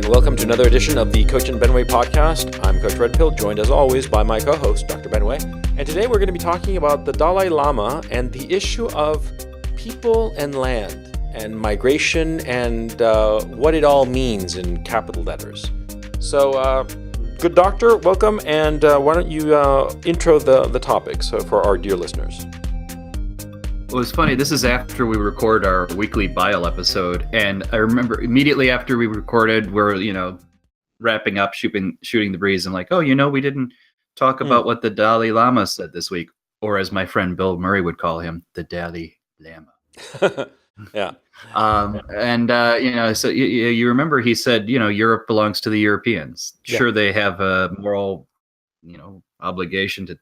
Welcome to another edition of the Coach and Benway podcast. I'm Coach Red Pill, joined as always by my co-host, Dr. Benway. And today we're going to be talking about the Dalai Lama and the issue of people and land and migration and what it all means in capital letters. So, good doctor, welcome, and why don't you intro the topics for our dear listeners. Well, it's funny. This is after we record our weekly Bile episode, and I remember immediately after we recorded, we're wrapping up, shooting the breeze, and like, we didn't talk about what the Dalai Lama said this week, or as my friend Bill Murray would call him, the Dalai Lama. Yeah. So you remember he said, Europe belongs to the Europeans. Sure, they have a moral, obligation to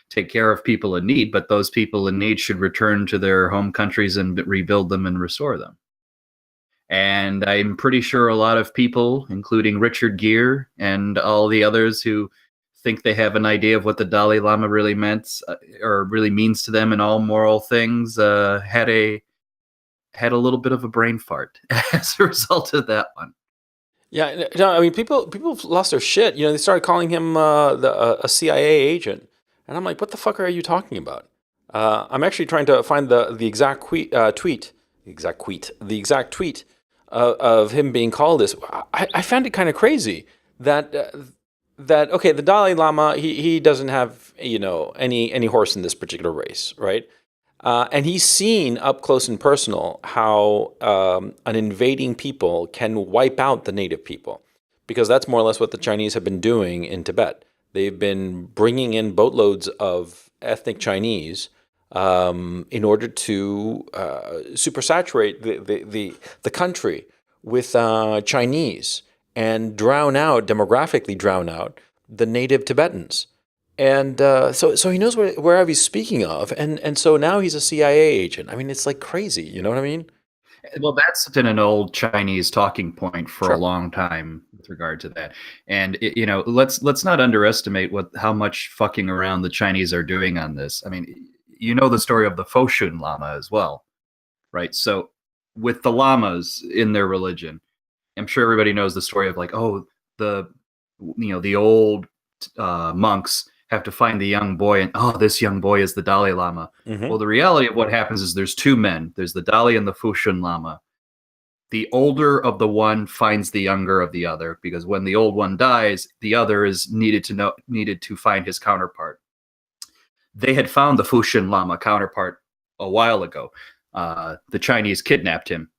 take care of people in need, but those people in need should return to their home countries and rebuild them and restore them. And I'm pretty sure a lot of people, including Richard Gere and all the others who think they have an idea of what the Dalai Lama really meant or really means to them in all moral things, had a little bit of a brain fart as a result of that one. Yeah, no, I mean, people lost their shit. They started calling him a CIA agent. And I'm like, what the fuck are you talking about? I'm actually trying to find the exact tweet of him being called this. I found it kind of crazy that okay, the Dalai Lama, he doesn't have any horse in this particular race, right? And he's seen up close and personal how an invading people can wipe out the native people, because that's more or less what the Chinese have been doing in Tibet. They've been bringing in boatloads of ethnic Chinese in order to supersaturate the country with Chinese and demographically drown out the native Tibetans. And so he knows wherever he's speaking of, and so now he's a CIA agent. I mean, it's like crazy. You know what I mean? Well, that's been an old Chinese talking point for Sure. a long time with regard to that. And let's not underestimate how much fucking around the Chinese are doing on this. I mean, the story of the Foshun Lama as well, right? So with the lamas in their religion, I'm sure everybody knows the story of the old monks have to find the young boy, and this young boy is the Dalai Lama. Mm-hmm. Well, the reality of what happens is there's two men. There's the Dalai and the Foshun Lama. The older of the one finds the younger of the other, because when the old one dies, the other is needed to find his counterpart. They had found the Foshun Lama counterpart a while ago. The Chinese kidnapped him,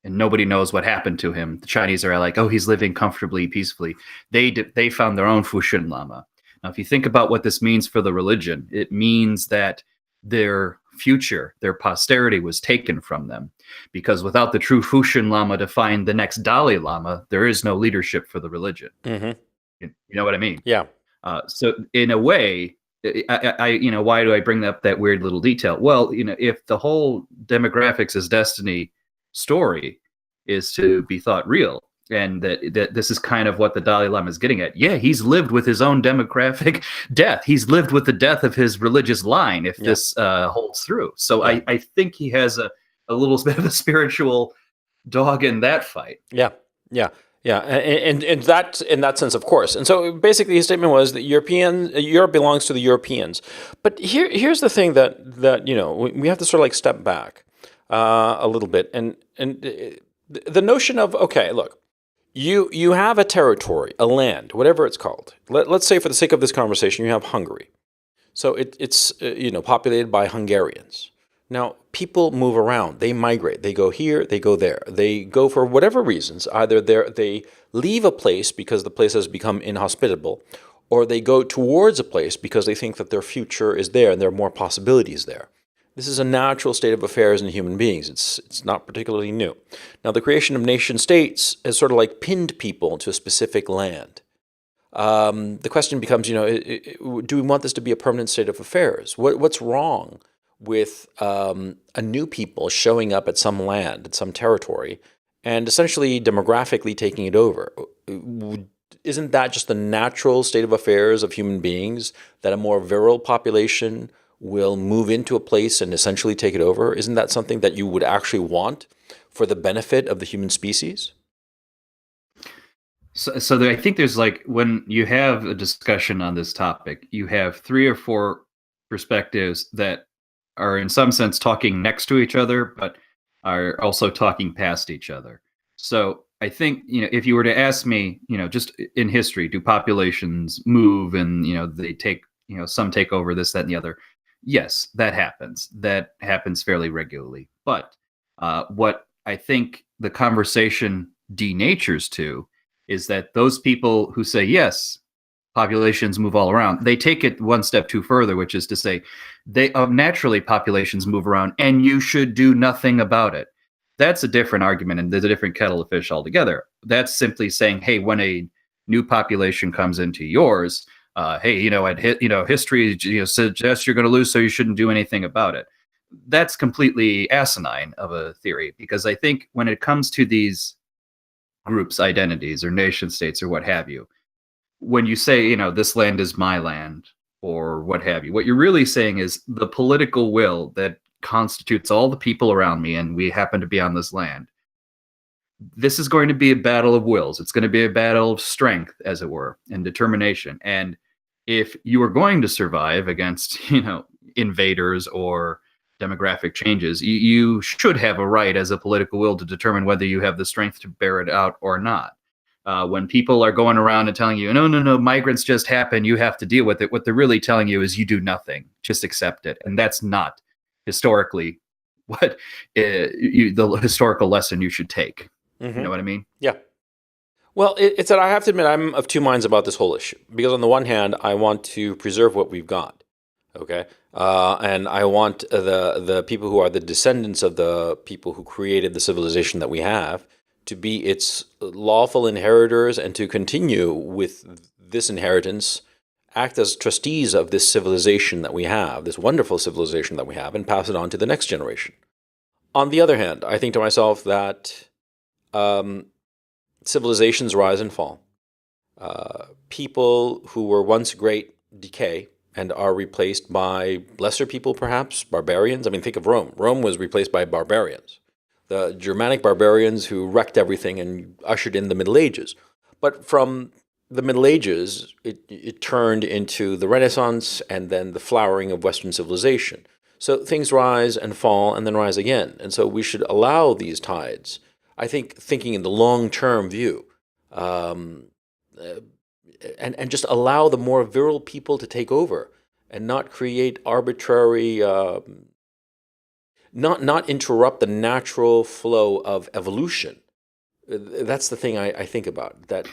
and nobody knows what happened to him. The Chinese are like, he's living comfortably, peacefully. They found their own Foshun Lama. Now, if you think about what this means for the religion, it means that their future, their posterity was taken from them, because without the true Foshun Lama to find the next Dalai Lama, there is no leadership for the religion. Mm-hmm. You know what I mean? Yeah. So in a way, why do I bring up that weird little detail? Well, if the whole demographics is destiny story is to be thought real, and that this is kind of what the Dalai Lama is getting at. Yeah, he's lived with his own demographic death. He's lived with the death of his religious line, if this holds through. So I think he has a little bit of a spiritual dog in that fight. Yeah. And that, in that sense, of course. And so basically his statement was that Europe belongs to the Europeans. But here's the thing that we have to sort of step back a little bit. And the notion of, okay, look, You have a territory, a land, whatever it's called. Let's say, for the sake of this conversation, you have Hungary. So it's populated by Hungarians. Now, people move around. They migrate. They go here. They go there. They go for whatever reasons. Either they leave a place because the place has become inhospitable, or they go towards a place because they think that their future is there and there are more possibilities there. This is a natural state of affairs in human beings. It's not particularly new. Now, the creation of nation states has sort of pinned people to a specific land. The question becomes, do we want this to be a permanent state of affairs? What's wrong with a new people showing up at some land, at some territory, and essentially demographically taking it over? Isn't that just the natural state of affairs of human beings, that a more virile population will move into a place and essentially take it over? Isn't that something that you would actually want for the benefit of the human species? I think there's like when you have a discussion on this topic, you have three or four perspectives that are in some sense talking next to each other, but are also talking past each other. So I think, if you were to ask me, just in history, do populations move and, they take, some take over this, that, and the other? Yes, that happens. That happens fairly regularly. But what I think the conversation denatures to is that those people who say, yes, populations move all around, they take it one step too further, which is to say they naturally populations move around and you should do nothing about it. That's a different argument, and there's a different kettle of fish altogether. That's simply saying, hey, when a new population comes into yours, hey, history, suggests you're going to lose, so you shouldn't do anything about it. That's completely asinine of a theory, because I think when it comes to these groups' identities or nation states or what have you, when you say, this land is my land or what have you, what you're really saying is the political will that constitutes all the people around me, and we happen to be on this land. This is going to be a battle of wills. It's going to be a battle of strength, as it were, and determination. And if you are going to survive against, invaders or demographic changes, you should have a right as a political will to determine whether you have the strength to bear it out or not. When people are going around and telling you, no, migrants just happen, you have to deal with it, what they're really telling you is you do nothing, just accept it. And that's not historically what the historical lesson you should take. Mm-hmm. You know what I mean? Yeah. Well, it's that I have to admit I'm of two minds about this whole issue. Because on the one hand, I want to preserve what we've got, okay? And I want the people who are the descendants of the people who created the civilization that we have to be its lawful inheritors and to continue with this inheritance, act as trustees of this civilization that we have, this wonderful civilization that we have, and pass it on to the next generation. On the other hand, I think to myself that civilizations rise and fall. People who were once great decay and are replaced by lesser people, perhaps, barbarians. I mean, think of Rome. Rome was replaced by barbarians. The Germanic barbarians who wrecked everything and ushered in the Middle Ages. But from the Middle Ages, it turned into the Renaissance and then the flowering of Western civilization. So things rise and fall and then rise again. And so we should allow these tides. I think thinking in the long-term view, and just allow the more virile people to take over and not create arbitrary, not interrupt the natural flow of evolution. That's the thing I think about. That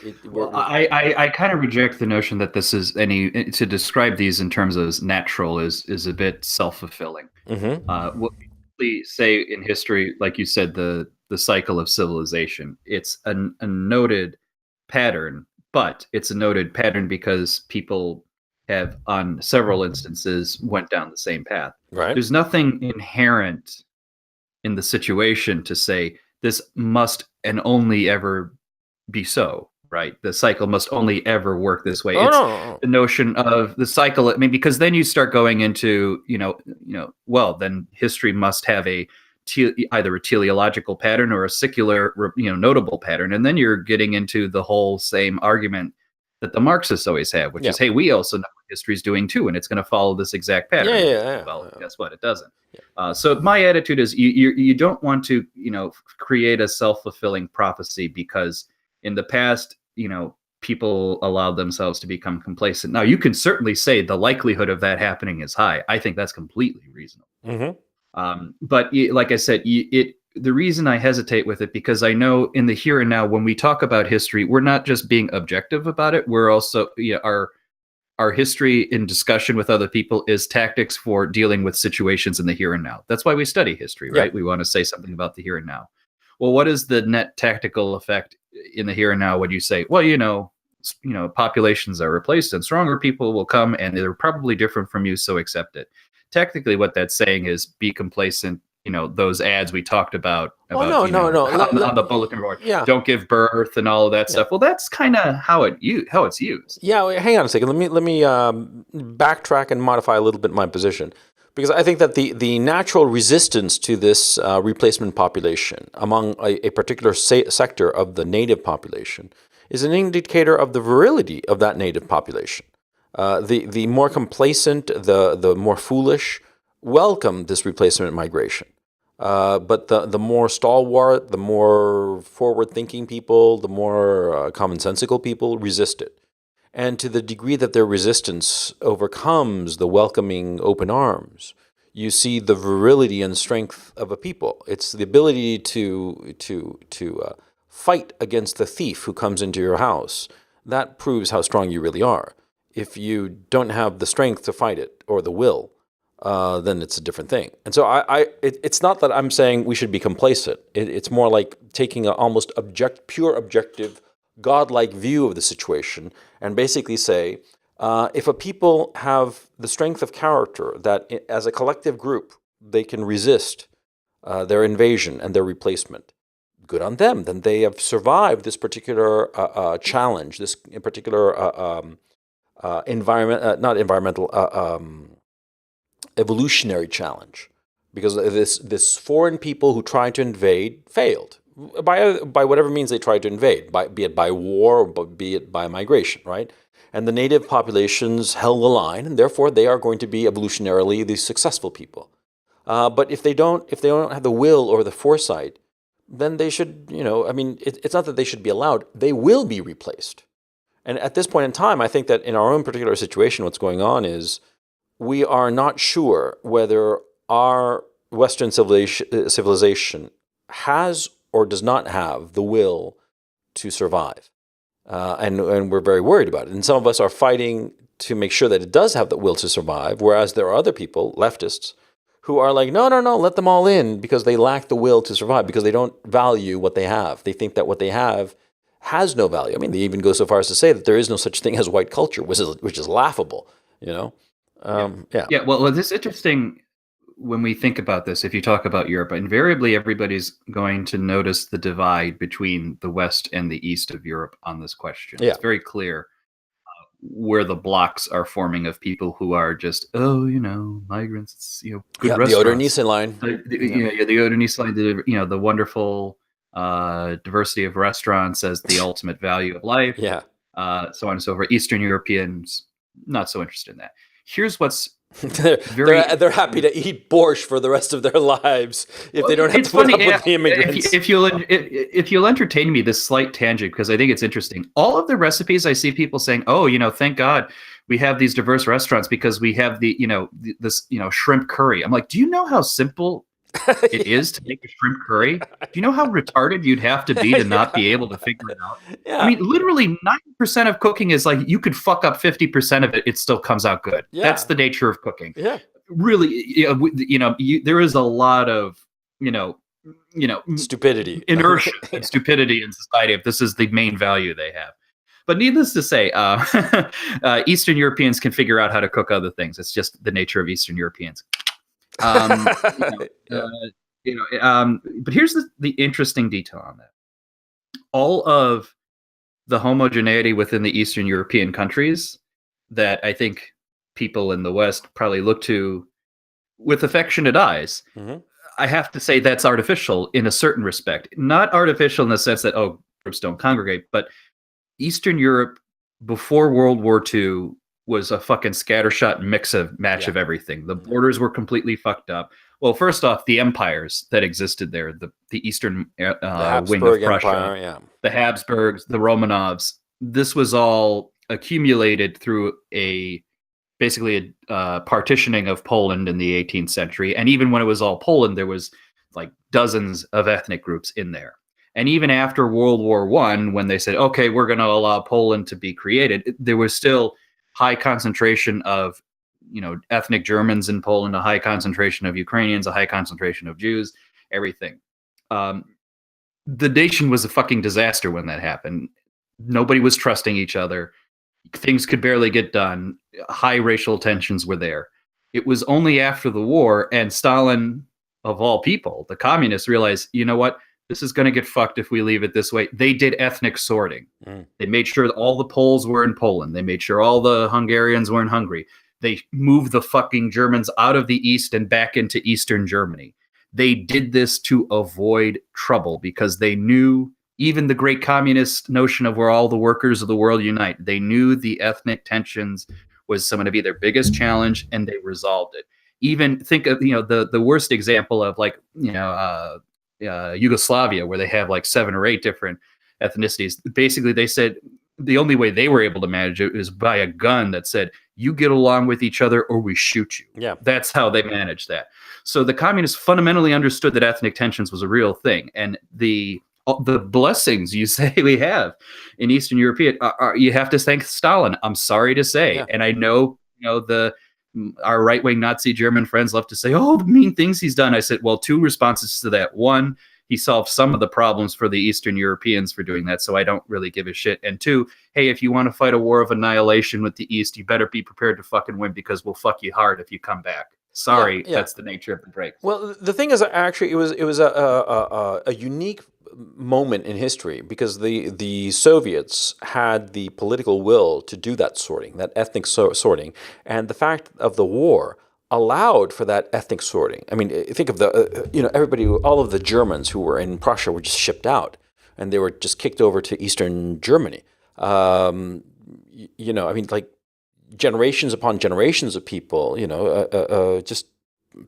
I kind of reject the notion that this is to describe these in terms of natural is a bit self-fulfilling. Mm-hmm. What we say in history, like you said, the cycle of civilization, it's a noted pattern, but it's a noted pattern because people have on several instances went down the same path. Right. There's nothing inherent in the situation to say this must and only ever be so, right? The cycle must only ever work this way. No. The notion of the cycle. I mean, because then you start going into, well, then history must have either a teleological pattern or a secular, notable pattern. And then you're getting into the whole same argument that the Marxists always have, which is, hey, we also know what history's doing too, and it's going to follow this exact pattern. Well, guess what? It doesn't. So my attitude is you don't want to, create a self-fulfilling prophecy because in the past, people allowed themselves to become complacent. Now, you can certainly say the likelihood of that happening is high. I think that's completely reasonable. Mm-hmm. But like I said, the reason I hesitate with it, because I know in the here and now, when we talk about history, we're not just being objective about it. We're also, our history in discussion with other people is tactics for dealing with situations in the here and now. That's why we study history, right? Yeah. We want to say something about the here and now. Well, what is the net tactical effect in the here and now when you say, well, populations are replaced and stronger people will come and they're probably different from you, so accept it. Technically, what that's saying is be complacent. Those ads we talked about no. On the bulletin board. Yeah. Don't give birth and all of that stuff. Well, that's kind of how it's used. Yeah, hang on a second. Let me backtrack and modify a little bit my position, because I think that the natural resistance to this replacement population among a particular sector of the native population is an indicator of the virility of that native population. The more complacent, the more foolish, welcome this replacement migration. But the more stalwart, the more forward-thinking people, the more commonsensical people resist it. And to the degree that their resistance overcomes the welcoming open arms, you see the virility and strength of a people. It's the ability to fight against the thief who comes into your house. That proves how strong you really are. If you don't have the strength to fight it or the will, then it's a different thing. And so it's not that I'm saying we should be complacent. It's more like taking an almost pure objective, godlike view of the situation and basically say, if a people have the strength of character that as a collective group, they can resist their invasion and their replacement, good on them. Then they have survived this particular challenge, this particular evolutionary challenge, because this foreign people who tried to invade failed by whatever means they tried to invade, be it by war or be it by migration, right? And the native populations held the line, and therefore they are going to be evolutionarily the successful people. But if they don't have the will or the foresight, then they should, it's not that they should be allowed; they will be replaced. And at this point in time, I think that in our own particular situation, what's going on is we are not sure whether our Western civilization has or does not have the will to survive. And we're very worried about it. And some of us are fighting to make sure that it does have the will to survive, whereas there are other people, leftists, who are like, no, let them all in because they lack the will to survive, because they don't value what they have. They think that what they have has no value. I mean, they even go so far as to say that there is no such thing as white culture, which is laughable, Yeah. Well, it's interesting when we think about this. If you talk about Europe, invariably everybody's going to notice the divide between the West and the East of Europe on this question. Yeah. It's very clear where the blocks are forming of people who are just, migrants, good restaurants. The Oder-Neisse line. The Oder-Neisse line, the wonderful diversity of restaurants as the ultimate value of life. Yeah. So on and so forth. Eastern Europeans, not so interested in that. Here's what's they're happy to eat borscht for the rest of their lives if they don't have to put up with the immigrants. If you'll entertain me this slight tangent, because I think it's interesting. All of the recipes I see people saying, "Oh, thank God we have these diverse restaurants because we have this shrimp curry." I'm like, do you know how simple it is to make a shrimp curry? Do you know how retarded you'd have to be to not be able to figure it out? Yeah. I mean, literally 90% of cooking is like you could fuck up 50% of it, it still comes out good. Yeah. That's the nature of cooking. Yeah. Really, there is a lot of stupidity, inertia, and stupidity in society if this is the main value they have. But needless to say, Eastern Europeans can figure out how to cook other things. It's just the nature of Eastern Europeans. But here's the interesting detail on that. All of the homogeneity within the Eastern European countries that I think people in the West probably look to with affectionate eyes, Mm-hmm. I have to say that's artificial in a certain respect. Not artificial in the sense that, groups don't congregate, but Eastern Europe before World War II was a fucking scattershot match of everything. The borders were completely fucked up. Well, first off, the empires that existed there, the Eastern wing of Prussia, Empire, the Habsburgs, the Romanovs, this was all accumulated through basically a partitioning of Poland in the 18th century. And even when it was all Poland, there was like dozens of ethnic groups in there. And even after World War I, when they said, okay, we're going to allow Poland to be created, there was still high concentration of, ethnic Germans in Poland, a high concentration of Ukrainians, a high concentration of Jews, everything. The nation was a fucking disaster when that happened. Nobody was trusting each other. Things could barely get done. High racial tensions were there. It was only after the war, and Stalin, of all people, the communists, realized, you know what? This is going to get fucked if we leave it this way. They did ethnic sorting. They made sure that all the Poles were in Poland. They made sure all the Hungarians were in Hungary. They moved the fucking Germans out of the East and back into Eastern Germany. They did this to avoid trouble because they knew even the great communist notion of where all the workers of the world unite. They knew the ethnic tensions was going to be their biggest challenge, and they resolved it. Even think of the worst example of like Yugoslavia, where they have like 7 or 8 different ethnicities. Basically, they said the only way they were able to manage it is by a gun that said, you get along with each other or we shoot you. Yeah. That's how they managed that. So the communists fundamentally understood that ethnic tensions was a real thing. And the blessings you say we have in Eastern Europe, you have to thank Stalin, I'm sorry to say. Yeah. And I know, our right-wing Nazi German friends love to say, oh, the mean things he's done. I said, well, 2 responses to that. One, he solved some of the problems for the Eastern Europeans for doing that, so I don't really give a shit. And 2, hey, if you want to fight a war of annihilation with the East, you better be prepared to fucking win, because we'll fuck you hard if you come back. Sorry, that's the nature of the break. Well, the thing is, actually, it was a unique moment in history, because the Soviets had the political will to do that sorting, that ethnic sorting, and the fact of the war allowed for that ethnic sorting. I mean, think of everybody, all of the Germans who were in Prussia were just shipped out, and they were just kicked over to Eastern Germany. I mean, like generations upon generations of people, just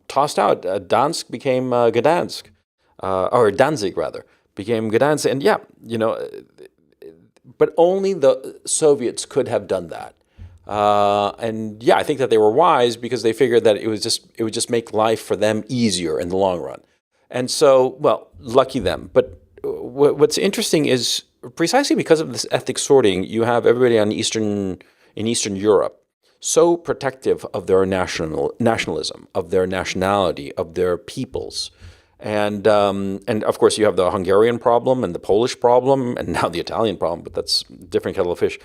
tossed out. Dansk became Gdansk, or Danzig rather, became Gdansk, and but only the Soviets could have done that. And I think that they were wise, because they figured that it would just make life for them easier in the long run. And so, well, lucky them. But what's interesting is precisely because of this ethnic sorting, you have everybody in Eastern Europe so protective of their nationalism, of their nationality, of their peoples. And of course, you have the Hungarian problem and the Polish problem and now the Italian problem, but that's a different kettle of fish.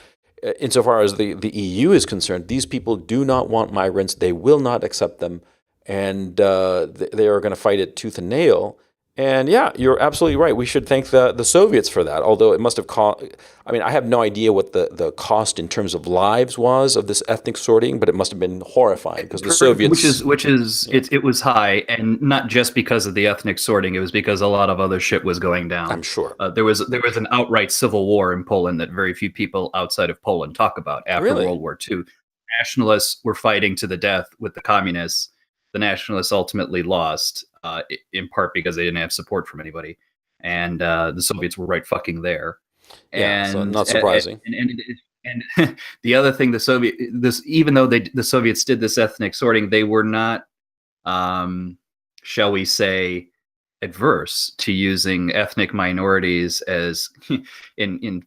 Insofar as the EU is concerned, these people do not want migrants. They will not accept them. And they are going to fight it tooth and nail. And you're absolutely right. We should thank the Soviets for that, although it must have cost. I mean, I have no idea what the cost in terms of lives was of this ethnic sorting, but it must have been horrifying, because the Soviets, it was high, and not just because of the ethnic sorting. It was because a lot of other shit was going down. I'm sure there was an outright civil war in Poland that very few people outside of Poland talk about after World War II. Nationalists were fighting to the death with the communists. The nationalists ultimately lost, in part because they didn't have support from anybody, and the Soviets were right fucking there. And so not surprising. And the other thing, even though the Soviets did this ethnic sorting, they were not, shall we say, adverse to using ethnic minorities as in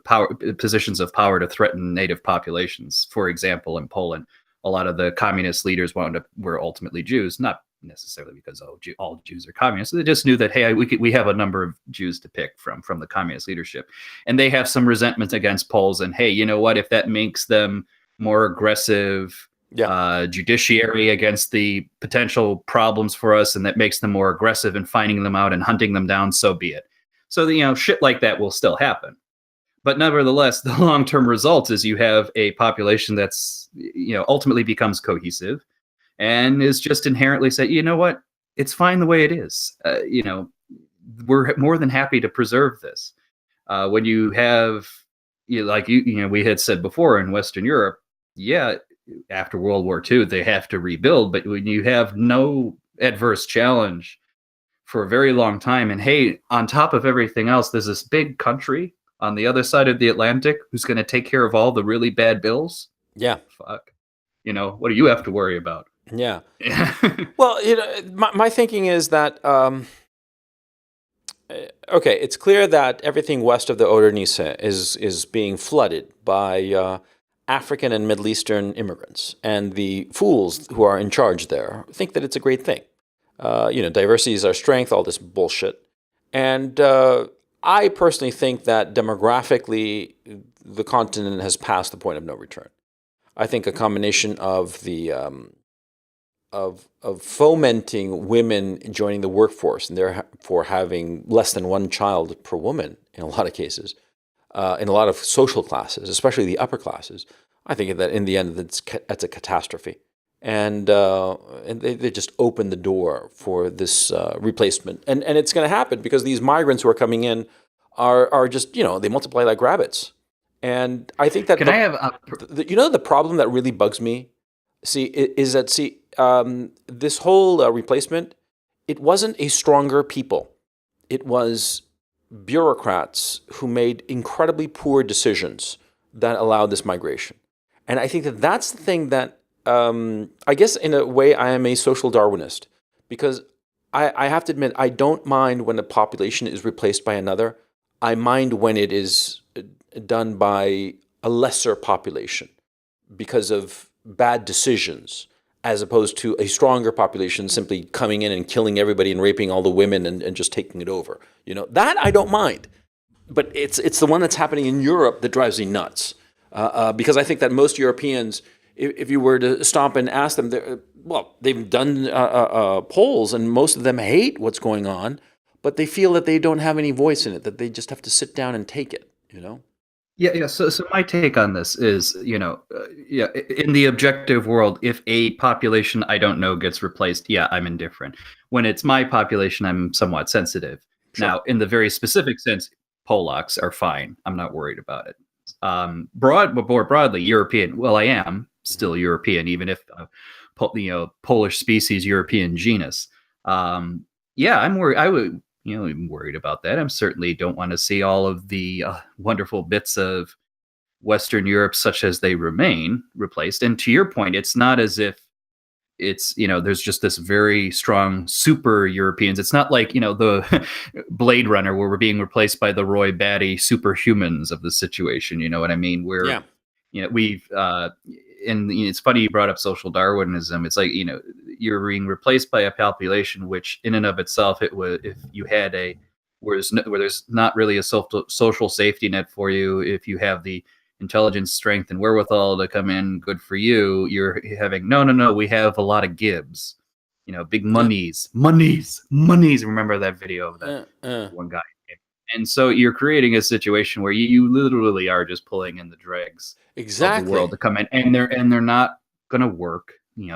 power positions of power to threaten native populations. For example, in Poland, a lot of the communist leaders were ultimately Jews, not necessarily because all Jews are communists. They just knew that, hey, we have a number of Jews to pick from the communist leadership, and they have some resentment against Poles. And hey, you know what? If that makes them more aggressive judiciary against the potential problems for us, and that makes them more aggressive in finding them out and hunting them down, so be it. So shit like that will still happen. But nevertheless, the long-term result is you have a population that's, ultimately becomes cohesive and is just inherently say, you know what, it's fine the way it is. We're more than happy to preserve this. When you have, we had said before in Western Europe, after World War II, they have to rebuild. But when you have no adverse challenge for a very long time, and hey, on top of everything else, there's this big country on the other side of the Atlantic who's going to take care of all the really bad bills. Yeah. Fuck. What do you have to worry about? Yeah. Well, my thinking is that, okay, it's clear that everything west of the Oder-Neisse is being flooded by African and Middle Eastern immigrants. And the fools who are in charge there think that it's a great thing. Diversity is our strength, all this bullshit. And I personally think that demographically, the continent has passed the point of no return. I think a combination of the of fomenting women joining the workforce and therefore having less than one child per woman in a lot of cases, in a lot of social classes, especially the upper classes, I think that in the end that's a catastrophe. And they just open the door for this replacement. And it's going to happen because these migrants who are coming in are just, they multiply like rabbits. And I think that Can I have a the problem that really bugs me, is that, this whole replacement, it wasn't a stronger people. It was bureaucrats who made incredibly poor decisions that allowed this migration. And I think that that's the thing that, I guess in a way, I am a social Darwinist, because I have to admit, I don't mind when a population is replaced by another. I mind when it is done by a lesser population because of bad decisions, as opposed to a stronger population simply coming in and killing everybody and raping all the women and just taking it over. That I don't mind. But it's the one that's happening in Europe that drives me nuts. Because I think that most Europeans, if you were to stop and ask them, they've done polls, and most of them hate what's going on, but they feel that they don't have any voice in it, that they just have to sit down and take it. Yeah. So my take on this is, yeah, in the objective world, if a population I don't know gets replaced, yeah, I'm indifferent. When it's my population, I'm somewhat sensitive. Sure. Now, in the very specific sense, Polacks are fine. I'm not worried about it. More broadly, European. Well, I am still European, even if Polish species, European genus. Yeah, I'm worried. I'm worried about that. I certainly don't want to see all of the wonderful bits of Western Europe, such as they remain, replaced. And to your point, it's not as if it's, there's just this very strong super Europeans. It's not like, the Blade Runner, where we're being replaced by the Roy Batty superhumans of the situation. You know what I mean? Where, we've, and it's funny you brought up social Darwinism. It's like, you're being replaced by a population, which in and of itself, it was, if you had where there's not really a social safety net for you, if you have the intelligence, strength, and wherewithal to come in, good for you. You're having, no, we have a lot of Gibbs, big monies. Remember that video of that one guy? And so you're creating a situation where you literally are just pulling in the dregs of the world to come in, and they're not going to work.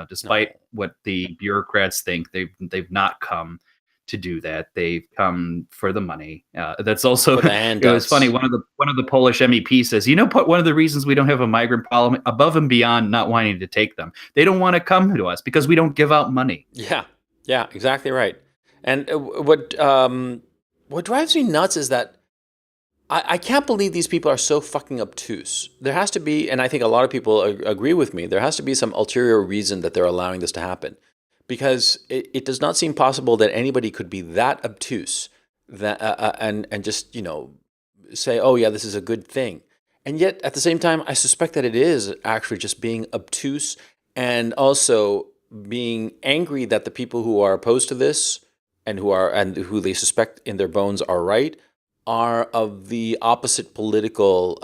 Despite what the bureaucrats think, they've not come to do that. They've come for the money. That's also, it was funny. One of the Polish MEPs says, one of the reasons we don't have a migrant problem, above and beyond not wanting to take them, they don't want to come to us because we don't give out money. Yeah, exactly right. And what drives me nuts is that I can't believe these people are so fucking obtuse. There has to be, and I think a lot of people agree with me, there has to be some ulterior reason that they're allowing this to happen. Because it does not seem possible that anybody could be that obtuse that and just say, oh yeah, this is a good thing. And yet at the same time, I suspect that it is actually just being obtuse, and also being angry that the people who are opposed to this and who they suspect in their bones are right are of the opposite political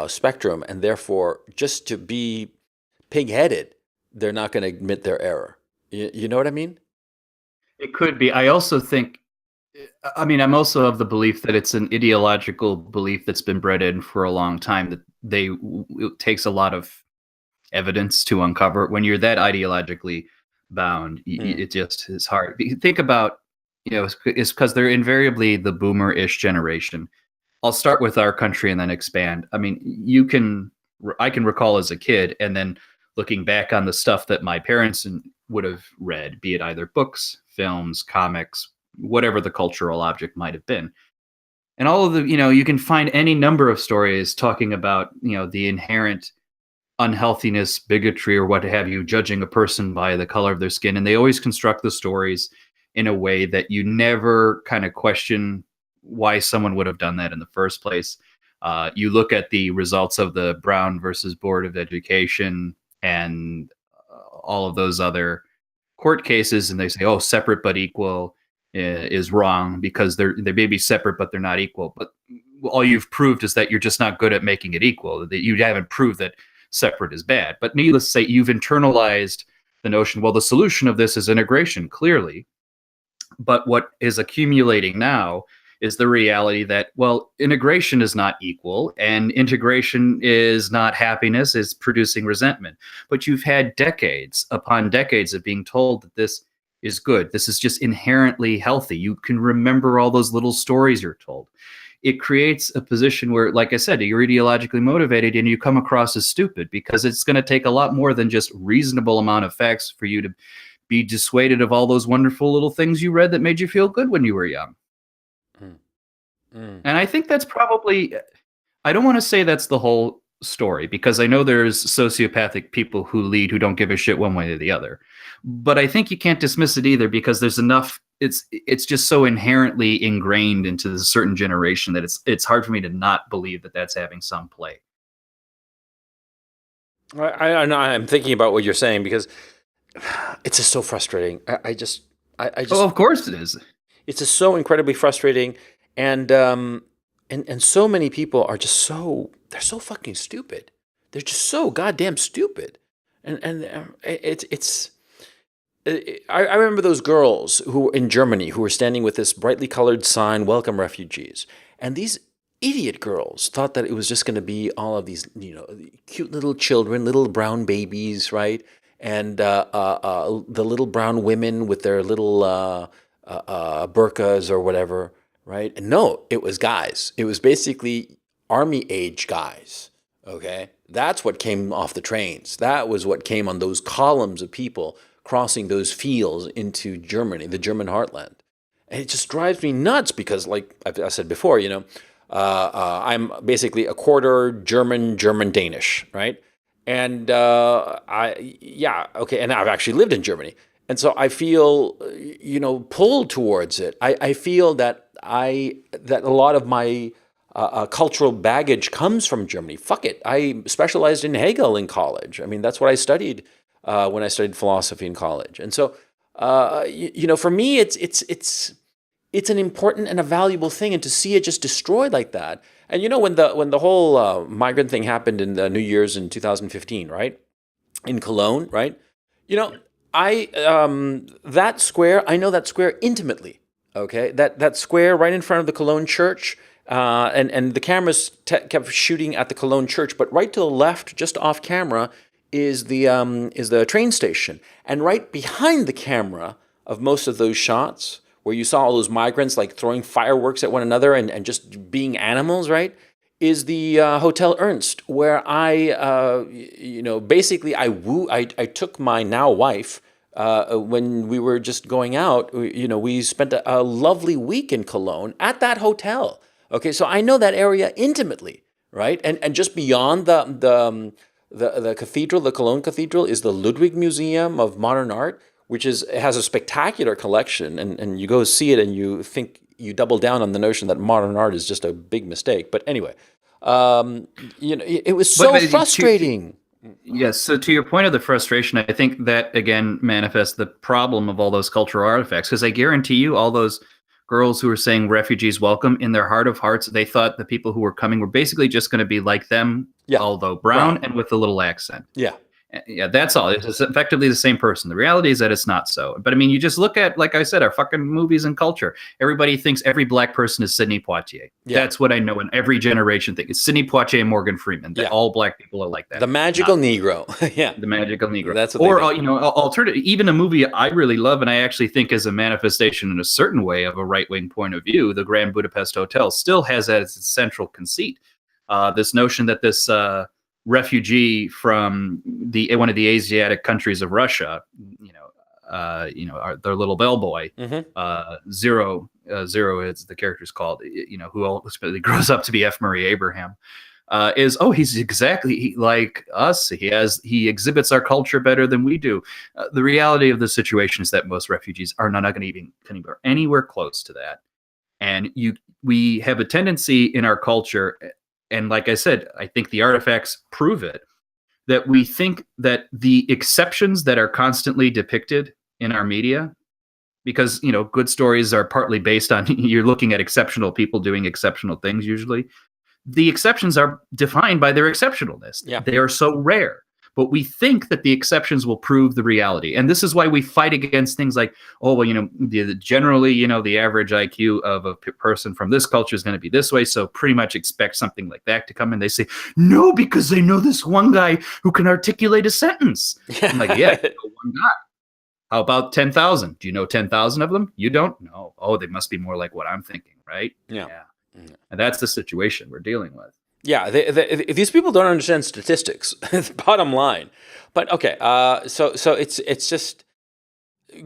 spectrum, and therefore, just to be pig-headed, they're not going to admit their error. You know what I mean? It could be. I also think, I'm also of the belief that it's an ideological belief that's been bred in for a long time, that it takes a lot of evidence to uncover. When you're that ideologically bound, it just is hard. Think about, it's because they're invariably the boomer-ish generation. I'll start with our country and then expand. I can recall as a kid, and then looking back on the stuff that my parents would have read, be it either books, films, comics, whatever the cultural object might have been. And all of the, you can find any number of stories talking about, the inherent unhealthiness, bigotry, or what have you, judging a person by the color of their skin. And they always construct the stories in a way that you never kind of question why someone would have done that in the first place. You look at the results of the Brown versus Board of Education and all of those other court cases, and they say, oh, separate but equal is wrong because they may be separate but they're not equal. But all you've proved is that you're just not good at making it equal, that you haven't proved that separate is bad. But needless to say, you've internalized the notion, well, the solution of this is integration, clearly. But what is accumulating now is the reality that, well, integration is not equal, and integration is not happiness, is producing resentment. But you've had decades upon decades of being told that this is good. This is just inherently healthy. You can remember all those little stories you're told. it creates a position where, like I said, you're ideologically motivated and you come across as stupid, because it's going to take a lot more than just reasonable amount of facts for you to be dissuaded of all those wonderful little things you read that made you feel good when you were young. Mm. Mm. And I think that's probably, I don't want to say that's the whole story, because I know there's sociopathic people who lead who don't give a shit one way or the other. But I think you can't dismiss it either, because there's enough, it's just so inherently ingrained into a certain generation that it's hard for me to not believe that that's having some play. I'm thinking about what you're saying, because it's just so frustrating. I just, Oh, of course it is. it's just so incredibly frustrating, and so many people are just they're so fucking stupid. They're just so goddamn stupid, and it's. I remember those girls who in Germany who were standing with this brightly colored sign, "Welcome refugees," and these idiot girls thought that it was just going to be all of these, cute little children, little brown babies, right? And the little brown women with their little burqas or whatever, right? And no, it was guys. It was basically army age guys. Okay, that's what came off the trains. That was what came on those columns of people crossing those fields into Germany, the German heartland. And it just drives me nuts because, like I said before, I'm basically a quarter German, Danish, right? And and I've actually lived in Germany, and so I feel, pulled towards it. I feel that that a lot of my cultural baggage comes from Germany. Fuck it, I specialized in Hegel in college. I mean, that's what I studied when I studied philosophy in college, and so for me, it's an important and a valuable thing, and to see it just destroyed like that. And when the whole migrant thing happened in the New Year's in 2015, right, in Cologne, right? I that square, I know that square intimately. Okay, that square right in front of the Cologne church, and the cameras kept shooting at the Cologne church, but right to the left, just off camera, is the train station, and right behind the camera of most of those shots, where you saw all those migrants like throwing fireworks at one another and just being animals, right, is the Hotel Ernst, where basically I took my now wife when we were just going out. We spent a lovely week in Cologne at that hotel. Okay, so I know that area intimately, right, and just beyond the cathedral, the Cologne Cathedral, is the Ludwig Museum of Modern Art, which has a spectacular collection, and you go see it and you think, you double down on the notion that modern art is just a big mistake. But anyway, it was so frustrating. Yes. So to your point of the frustration, I think that again manifests the problem of all those cultural artifacts, because I guarantee you, all those girls who were saying refugees welcome, in their heart of hearts, they thought the people who were coming were basically just going to be like them, although brown and with a little accent. Yeah, that's all. It's effectively the same person. The reality is that it's not so. But I mean, you just look at, like I said, our fucking movies and culture. Everybody thinks every black person is Sidney Poitier. Yeah. That's what I know in every generation think. It's Sidney Poitier and Morgan Freeman. Yeah. All black people are like that. The magical Negro. Yeah. The magical Negro. That's what alternative. Even a movie I really love and I actually think is a manifestation in a certain way of a right-wing point of view, The Grand Budapest Hotel, still has as its central conceit this notion that this refugee from one of the Asiatic countries of Russia, their little bellboy, Zero is the character's called, who ultimately grows up to be F. Murray Abraham, he's exactly like us. He exhibits our culture better than we do. The reality of the situation is that most refugees are not going to even anywhere close to that, and we have a tendency in our culture. And like I said, I think the artifacts prove it, that we think that the exceptions that are constantly depicted in our media, because, good stories are partly based on, you're looking at exceptional people doing exceptional things usually. The exceptions are defined by their exceptionalness. Yeah. They are so rare. But we think that the exceptions will prove the reality. And this is why we fight against things like, generally, the average IQ of a person from this culture is going to be this way. So pretty much expect something like that to come in. They say, no, because they know this one guy who can articulate a sentence. I'm like, yeah, one guy. How about 10,000? Do you know 10,000 of them? You don't? No. Oh, they must be more like what I'm thinking, right? Yeah. And that's the situation we're dealing with. Yeah, these people don't understand statistics. Bottom line. But okay, so it's just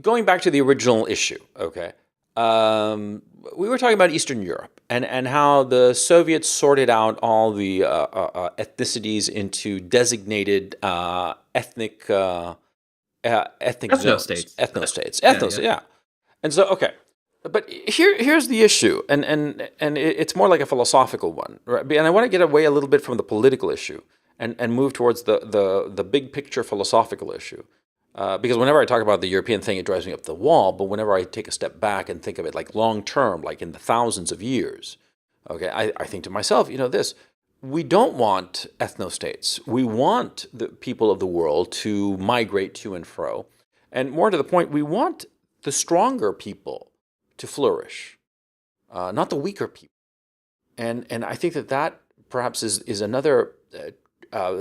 going back to the original issue. Okay, we were talking about Eastern Europe and how the Soviets sorted out all the ethnicities into designated ethnic zones, Ethnostates. ethnostates, Yeah. yeah. And so, okay, but here's the issue, and it's more like a philosophical one, right? And I want to get away a little bit from the political issue and move towards the big picture philosophical issue. Because whenever I talk about the European thing, it drives me up the wall. But whenever I take a step back and think of it like long term, like in the thousands of years, okay, I think to myself, this. We don't want ethnostates. We want the people of the world to migrate to and fro. And more to the point, we want the stronger people to flourish, not the weaker people. And I think that perhaps is another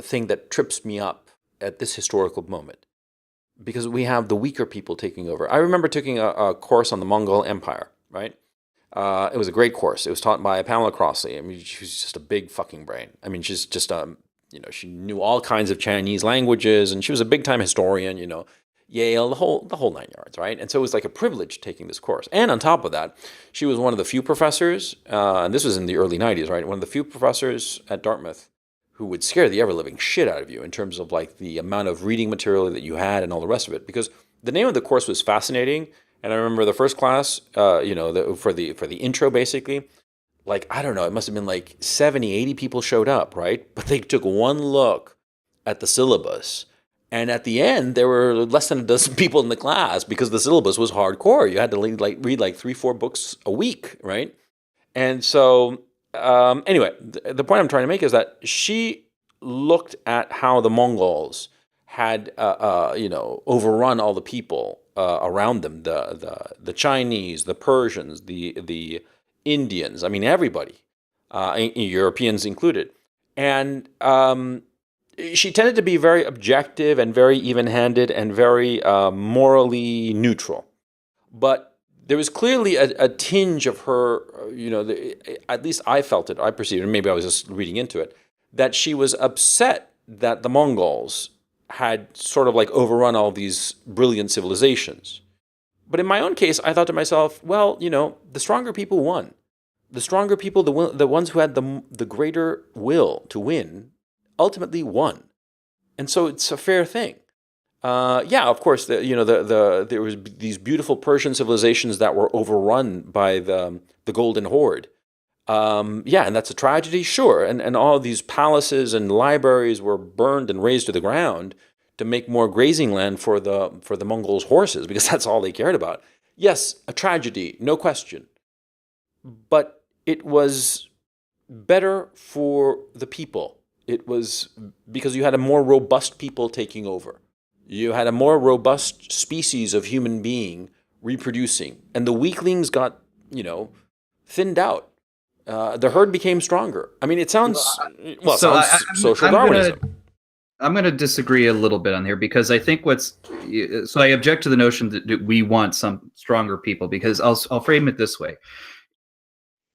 thing that trips me up at this historical moment, because we have the weaker people taking over. I remember taking a course on the Mongol Empire, right? It was a great course. It was taught by Pamela Crossley. I mean, she was just a big fucking brain. I mean, she's just, she knew all kinds of Chinese languages, and she was a big time historian, Yale, the whole nine yards, right? And so it was like a privilege taking this course. And on top of that, she was one of the few professors, and this was in the early 90s, right? One of the few professors at Dartmouth who would scare the ever-living shit out of you in terms of like the amount of reading material that you had and all the rest of it. Because the name of the course was fascinating. And I remember the first class, for the intro, basically, like, I don't know, it must have been like 70, 80 people showed up, right? But they took one look at the syllabus. And at the end, there were less than a dozen people in the class because the syllabus was hardcore. You had to read like 3-4 books a week, right? And so, anyway, the point I'm trying to make is that she looked at how the Mongols had, overrun all the people around them, the Chinese, the Persians, the Indians. I mean, everybody, Europeans included, and she tended to be very objective and very even-handed and very morally neutral. But there was clearly a tinge of her, at least I felt it, I perceived it, and maybe I was just reading into it, that she was upset that the Mongols had sort of like overrun all these brilliant civilizations. But in my own case, I thought to myself, well, the stronger people won. The stronger people, the ones who had the greater will to win, ultimately won. And so it's a fair thing. Of course, there was these beautiful Persian civilizations that were overrun by the Golden Horde. And that's a tragedy, sure. And all these palaces and libraries were burned and razed to the ground to make more grazing land for the Mongols' horses, because that's all they cared about. Yes, a tragedy, no question. But it was better for the people. It was because you had a more robust people taking over. You had a more robust species of human being reproducing. And the weaklings got, thinned out. The herd became stronger. I mean, it sounds social Darwinism. I'm going to disagree a little bit on here, because I think I object to the notion that we want some stronger people, because I'll frame it this way.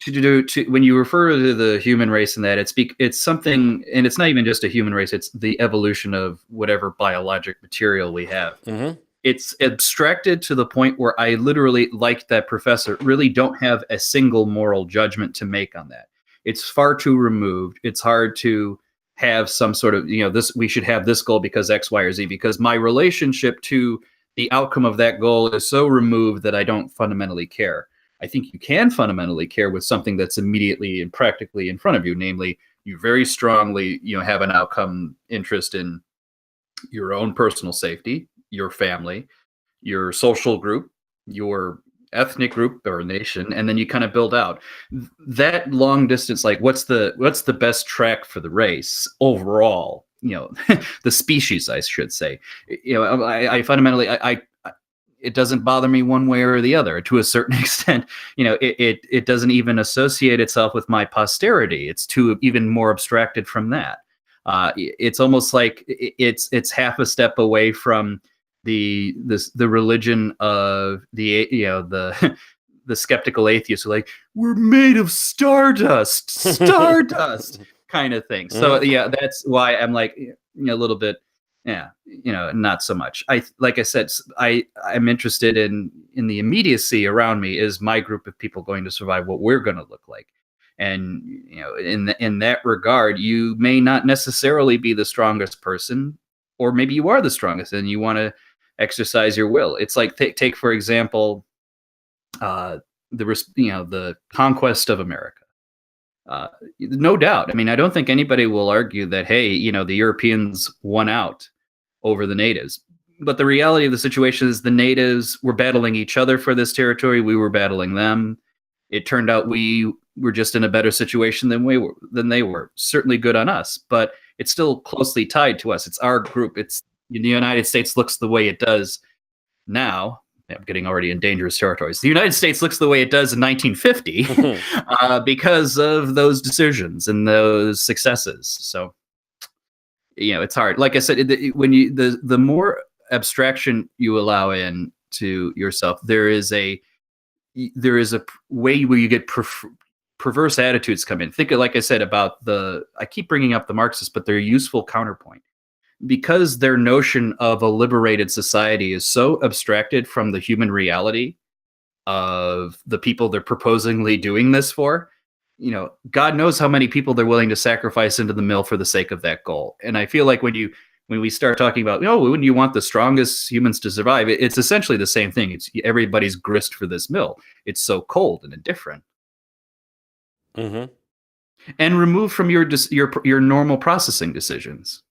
When you refer to the human race and that, it's something, and it's not even just a human race, it's the evolution of whatever biologic material we have. Mm-hmm. It's abstracted to the point where I literally, like that professor, really don't have a single moral judgment to make on that. It's far too removed. It's hard to have some sort of, we should have this goal because X, Y, or Z, because my relationship to the outcome of that goal is so removed that I don't fundamentally care. I think you can fundamentally care with something that's immediately and practically in front of you. Namely, you very strongly, have an outcome interest in your own personal safety, your family, your social group, your ethnic group or nation, and then you kind of build out that long distance. Like, what's the best track for the race overall? The species, I should say. I fundamentally, it doesn't bother me one way or the other to a certain extent. It doesn't even associate itself with my posterity. It's too even more abstracted from that. It's almost like it's half a step away from the religion of the the skeptical atheists who are like, we're made of stardust kind of thing. So yeah, that's why I'm like, a little bit, yeah, not so much. Like I said, I'm interested in the immediacy around me. Is my group of people going to survive? What we're going to look like? And in that regard, you may not necessarily be the strongest person, or maybe you are the strongest and you want to exercise your will. It's like take for example, the conquest of America. No doubt. I mean, I don't think anybody will argue that, hey, the Europeans won out over the natives. But the reality of the situation is the natives were battling each other for this territory. We were battling them. It turned out we were just in a better situation than they were. Certainly good on us, but it's still closely tied to us. It's our group. It's the United States looks the way it does now. I'm getting already in dangerous territories. The United States looks the way it does in 1950 because of those decisions and those successes. So, it's hard. Like I said, when the more abstraction you allow in to yourself, there is a way where you get perverse attitudes come in. Think of, like I said, about I keep bringing up the Marxists, but they're a useful counterpoint. Because their notion of a liberated society is so abstracted from the human reality of the people they're proposingly doing this for, God knows how many people they're willing to sacrifice into the mill for the sake of that goal. And I feel like when we start talking about, wouldn't you want the strongest humans to survive? It's essentially the same thing. It's everybody's grist for this mill. It's so cold and indifferent. And removed from your normal processing decisions.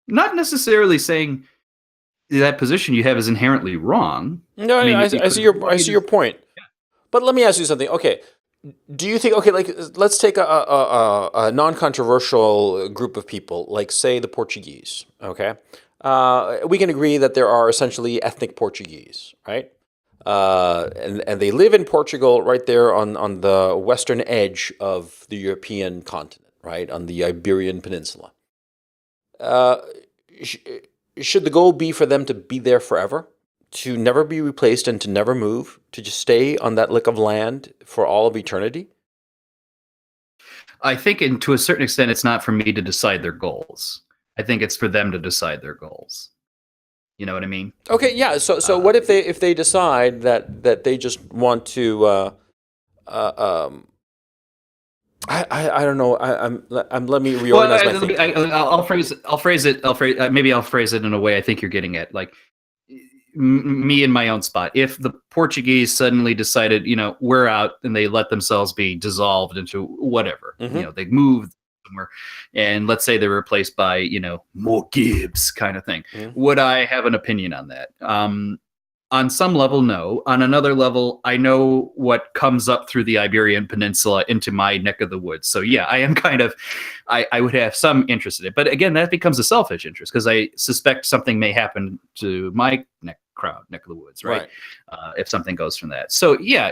Not necessarily saying that position you have is inherently wrong. No, I see your point. Yeah. But let me ask you something. Okay, do you think? Okay, like let's take a non-controversial group of people, like say the Portuguese. Okay, we can agree that there are essentially ethnic Portuguese, right? And they live in Portugal, right there on the western edge of the European continent. Right, on the Iberian Peninsula. Should the goal be for them to be there forever? To never be replaced and to never move? To just stay on that lick of land for all of eternity? I think to a certain extent, it's not for me to decide their goals. I think it's for them to decide their goals. You know what I mean? Okay, yeah. So what if they decide that they just want to I don't know. Let me reorganize my thinking. I'll phrase it. Maybe I'll phrase it in a way I think you're getting at. Like me in my own spot. If the Portuguese suddenly decided, we're out, and they let themselves be dissolved into whatever, they moved somewhere, and let's say they're replaced by, more Gibbs kind of thing. Would I have an opinion on that? On some level, no. On another level, I know what comes up through the Iberian Peninsula into my neck of the woods. So yeah, I am kind of, I would have some interest in it. But again, that becomes a selfish interest because I suspect something may happen to my neck of the woods, right? If something goes from that. So yeah,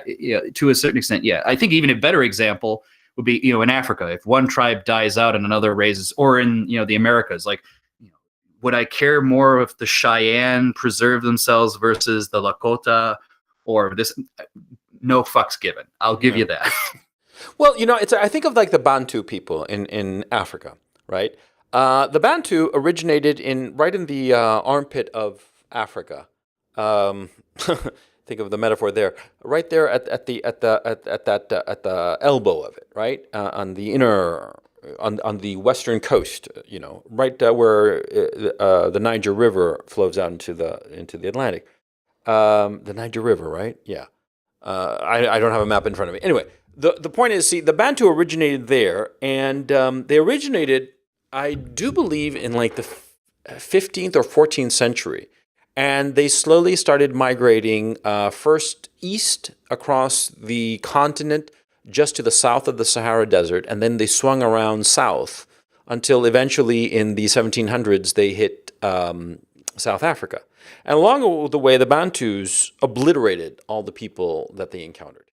to a certain extent, yeah. I think even a better example would be, in Africa, if one tribe dies out and another raises, or in, the Americas, like, would I care more if the Cheyenne preserve themselves versus the Lakota or this? No fucks given. I'll give you that. Well, I think of like the Bantu people in Africa, right? The Bantu originated right in the armpit of Africa. Think of the metaphor there, right there at the elbow of it, right, on the inner. On the western coast, right where the Niger River flows out into the Atlantic. The Niger River, right? Yeah. I don't have a map in front of me. Anyway, the point is, see, the Bantu originated there, and they originated, I do believe, in like the 15th or 14th century. And they slowly started migrating first east across the continent, just to the south of the Sahara Desert, and then they swung around south until eventually in the 1700s they hit South Africa. And along the way, the Bantus obliterated all the people that they encountered.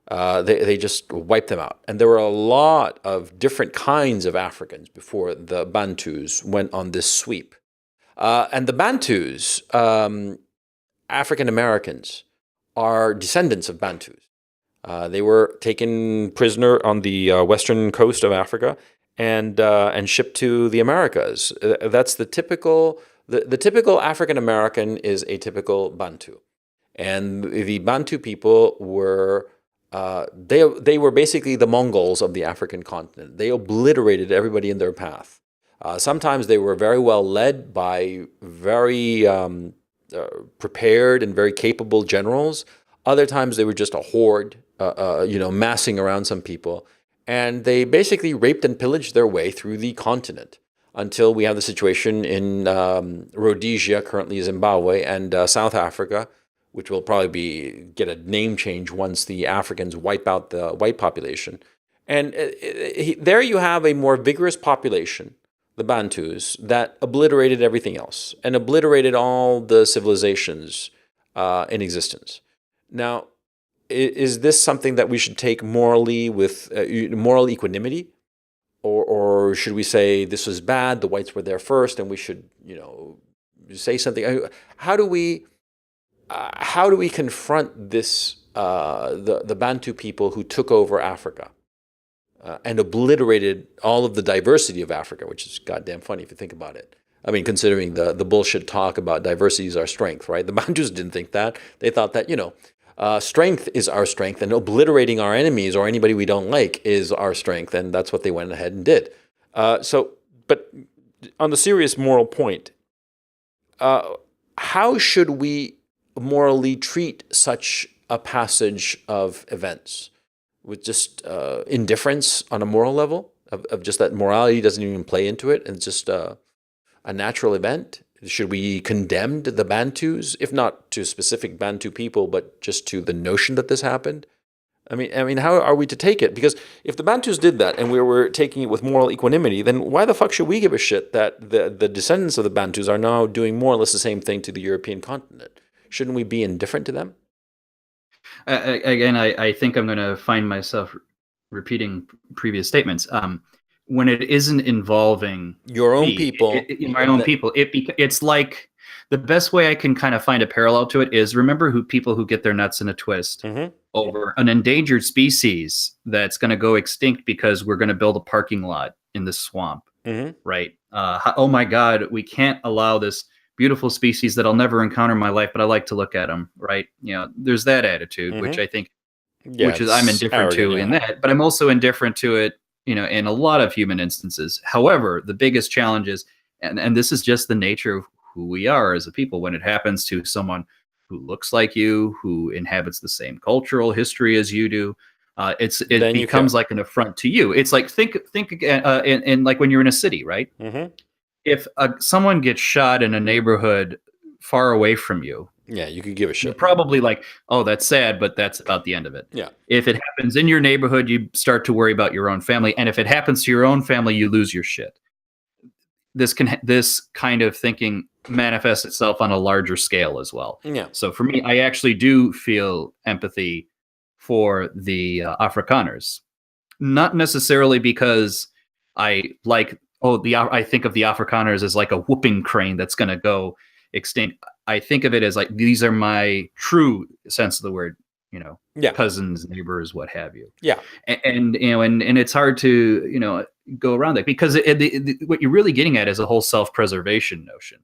They just wiped them out. And there were a lot of different kinds of Africans before the Bantus went on this sweep. And the Bantus, African Americans, are descendants of Bantus. They were taken prisoner on the western coast of Africa and shipped to the Americas. That's the typical the typical African American is a typical Bantu, and the Bantu people were they were basically the Mongols of the African continent. They obliterated everybody in their path. Sometimes they were very well led by very prepared and very capable generals. Other times they were just a horde, massing around some people. And they basically raped and pillaged their way through the continent until we have the situation in Rhodesia, currently Zimbabwe, and South Africa, which will probably get a name change once the Africans wipe out the white population. And there you have a more vigorous population, the Bantus, that obliterated everything else and obliterated all the civilizations in existence. Now, is this something that we should take morally with moral equanimity? Or should we say this was bad, the whites were there first, and we should, say something? How do we confront this, the Bantu people who took over Africa and obliterated all of the diversity of Africa, which is goddamn funny if you think about it. I mean, considering the bullshit talk about diversity is our strength, right? The Bantus didn't think that. They thought that, strength is our strength, and obliterating our enemies or anybody we don't like is our strength, and that's what they went ahead and did. But on the serious moral point, how should we morally treat such a passage of events? With just indifference on a moral level, of just that morality doesn't even play into it, and it's just a natural event? Should we condemn the Bantus, if not to specific Bantu people, but just to the notion that this happened? I mean, how are we to take it? Because if the Bantus did that and we were taking it with moral equanimity, then why the fuck should we give a shit that the descendants of the Bantus are now doing more or less the same thing to the European continent? Shouldn't we be indifferent to them? Again, I think I'm going to find myself repeating previous statements. When it isn't involving your own people, my own people, it's like the best way I can kind of find a parallel to it is remember people who get their nuts in a twist over an endangered species that's going to go extinct because we're going to build a parking lot in the swamp, right? Oh my God, we can't allow this beautiful species that I'll never encounter in my life, but I like to look at them, right? There's that attitude, which I think, which is I'm indifferent to in that, but I'm also indifferent to it, in a lot of human instances. However, the biggest challenge is, and this is just the nature of who we are as a people, when it happens to someone who looks like you, who inhabits the same cultural history as you do, it becomes like an affront to you. It's like, think in like when you're in a city, right? If someone gets shot in a neighborhood far away from you, you could give a shit. You're probably like, oh, that's sad, but that's about the end of it. Yeah. If it happens in your neighborhood, you start to worry about your own family, and if it happens to your own family, you lose your shit. This kind of thinking manifests itself on a larger scale as well. Yeah. So for me, I actually do feel empathy for the Afrikaners, not necessarily because I think of the Afrikaners as like a whooping crane that's going to go extinct. I think of it as like, these are my true sense of the word, cousins, neighbors, what have you. Yeah. And it's hard to, go around that because what you're really getting at is a whole self-preservation notion,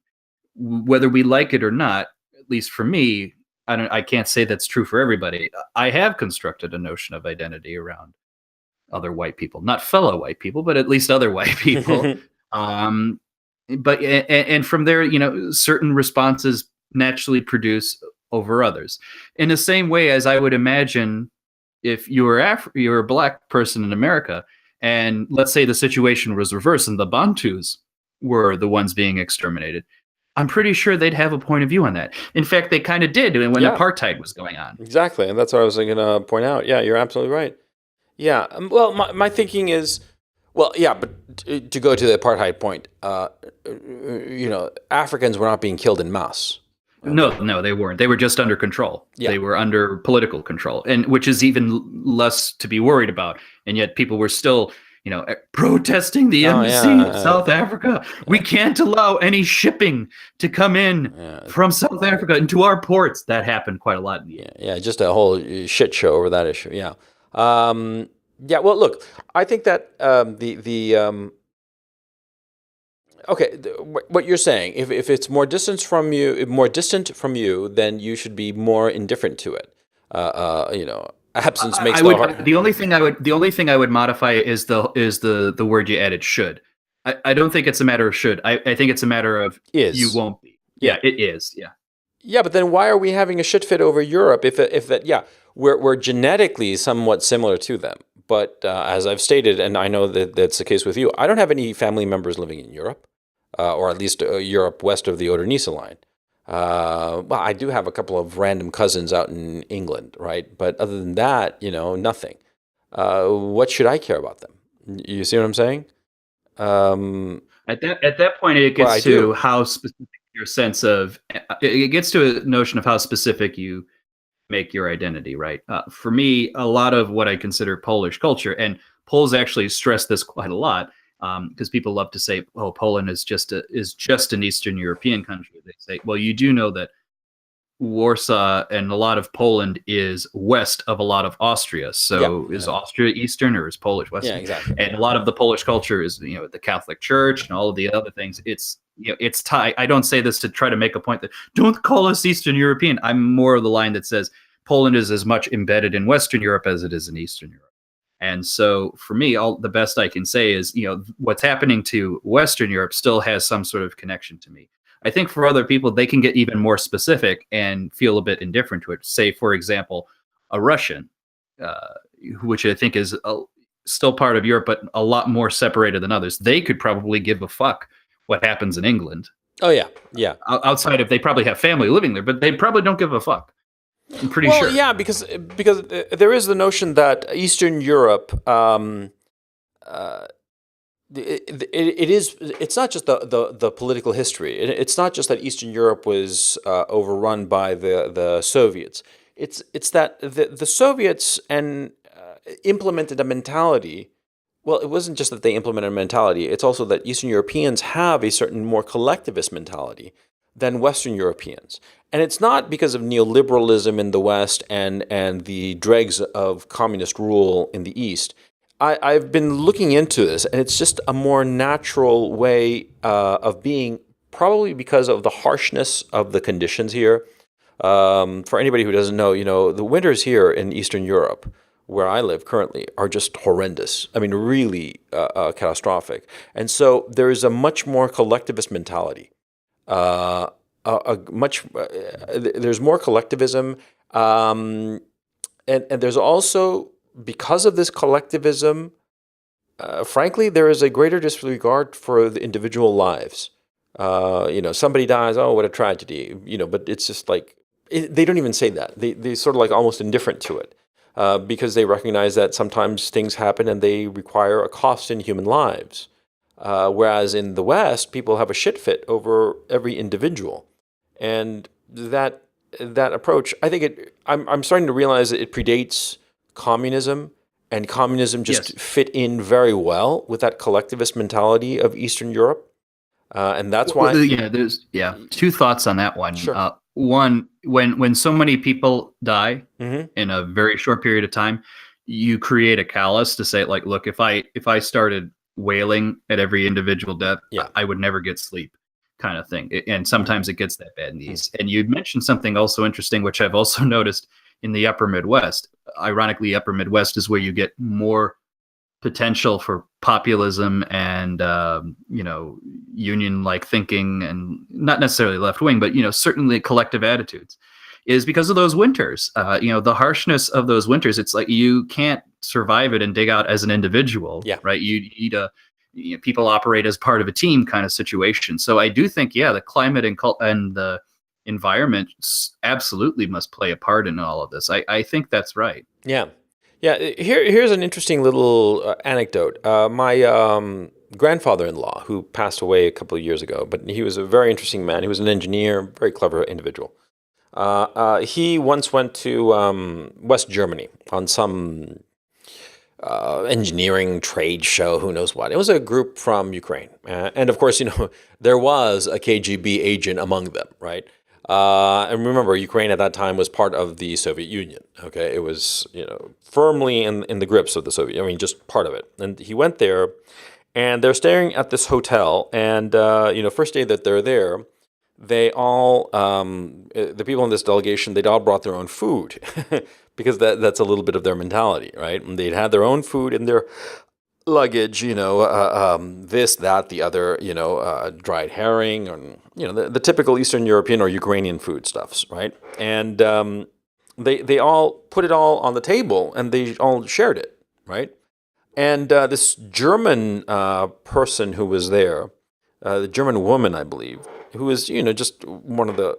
whether we like it or not. At least for me, I can't say that's true for everybody. I have constructed a notion of identity around other white people, not fellow white people, but at least other white people. But from there, certain responses naturally produce over others. In the same way as I would imagine if you were a black person in America, and let's say the situation was reversed and the Bantus were the ones being exterminated, I'm pretty sure they'd have a point of view on that. In fact, they kind of did when apartheid was going on. Exactly, and that's what I was going to point out. Yeah, you're absolutely right. Yeah, well, my thinking is, but to go to the apartheid point, Africans were not being killed in mass. No, they weren't. They were just under control. Yeah. They were under political control, and which is even less to be worried about. And yet people were still, protesting the Oh embassy of yeah, South Africa. We can't allow any shipping to come in yeah, from South Africa into our ports. That happened quite a lot in the yeah, 80s. yeah. Just a whole shit show over that issue. Yeah, yeah. Well, look, I think that okay, what you're saying, if it's more distant from you, then you should be more indifferent to it. Absence makes I the would heart. the only thing I would modify is the word you added, should. I don't think it's a matter of should. I think it's a matter of you Is. won't be. Yeah. Yeah, it is. Yeah. Yeah, but then why are we having a shit fit over Europe if that, yeah, we're genetically somewhat similar to them. But as I've stated, and I know that that's the case with you, I don't have any family members living in Europe, or at least Europe west of the Oder-Neisse line. Well, I do have a couple of random cousins out in England, right? But other than that, nothing. What should I care about them? You see what I'm saying? Um, At that point, it well, gets I to do. how specific your sense of it gets to a notion of how specific you make your identity, right? For me, a lot of what I consider Polish culture, and Poles actually stress this quite a lot, because people love to say, "Oh, Poland is just an Eastern European country." They say, "Well, you do know that Warsaw and a lot of Poland is west of a lot of Austria. Yeah, So is yeah, Austria Eastern or is Polish yeah, Western?" exactly. And a lot of the Polish culture is, the Catholic Church and all of the other things. It's tied. I don't say this to try to make a point that don't call us Eastern European. I'm more of the line that says Poland is as much embedded in Western Europe as it is in Eastern Europe. And so for me, all the best I can say is, what's happening to Western Europe still has some sort of connection to me. I think for other people, they can get even more specific and feel a bit indifferent to it. Say, for example, a Russian, uh, which I think is still part of Europe, but a lot more separated than others. They could probably give a fuck what happens in England. Oh yeah, yeah. Outside of, they probably have family living there, but they probably don't give a fuck. I'm pretty Well, sure. yeah, because there is the notion that Eastern Europe, it's not just the political history. It's not just that Eastern Europe was overrun by the Soviets. It's that the Soviets implemented a mentality. Well, it wasn't just that they implemented a mentality. It's also that Eastern Europeans have a certain more collectivist mentality than Western Europeans. And it's not because of neoliberalism in the West and the dregs of communist rule in the East. I've been looking into this, and it's just a more natural way of being, probably because of the harshness of the conditions here. For anybody who doesn't know, the winters here in Eastern Europe, where I live currently, are just horrendous. I mean, really catastrophic. And so there is a much more collectivist mentality. Uh, there's more collectivism, and there's also, because of this collectivism, frankly, there is a greater disregard for the individual lives. Somebody dies, oh, what a tragedy, but it's just like, they don't even say that. They sort of like almost indifferent to it, because they recognize that sometimes things happen and they require a cost in human lives. Whereas in the West, people have a shit fit over every individual. And that approach, I think I'm starting to realize that it predates communism, and communism Yes. just fit in very well with that collectivist mentality of Eastern Europe, and that's why. There's two thoughts on that one. Sure. One, when so many people die Hmm. in a very short period of time, you create a callus to say, like, look, if I started wailing at every individual death, Yeah. I would never get sleep, kind of thing. And sometimes it gets that bad in the East. And you'd mentioned something also interesting, which I've also noticed in the Upper Midwest. Ironically, Upper Midwest is where you get more potential for populism and union-like thinking, and not necessarily left-wing, but certainly collective attitudes, is because of those winters. The harshness of those winters. It's like you can't survive it and dig out as an individual, Yeah. right? You need people operate as part of a team kind of situation. So I do think, the climate and the environment absolutely must play a part in all of this. I think that's right. Yeah. Yeah. Here's an interesting little anecdote. My grandfather-in-law, who passed away a couple of years ago, but he was a very interesting man. He was an engineer, very clever individual. He once went to West Germany on some engineering trade show, who knows what. It was a group from Ukraine. And of course, there was a KGB agent among them, right? And remember, Ukraine at that time was part of the Soviet Union. Okay, it was firmly in the grips of the Soviet. I mean, just part of it. And he went there, and they're staying at this hotel. And first day that they're there, they all the people in this delegation, they'd all brought their own food because that's a little bit of their mentality, right? And they'd had their own food in their luggage, this, that, the other, dried herring, and the typical Eastern European or Ukrainian foodstuffs, right? And they all put it all on the table and they all shared it, right? And this German person who was there, the German woman, I believe, who was just one of the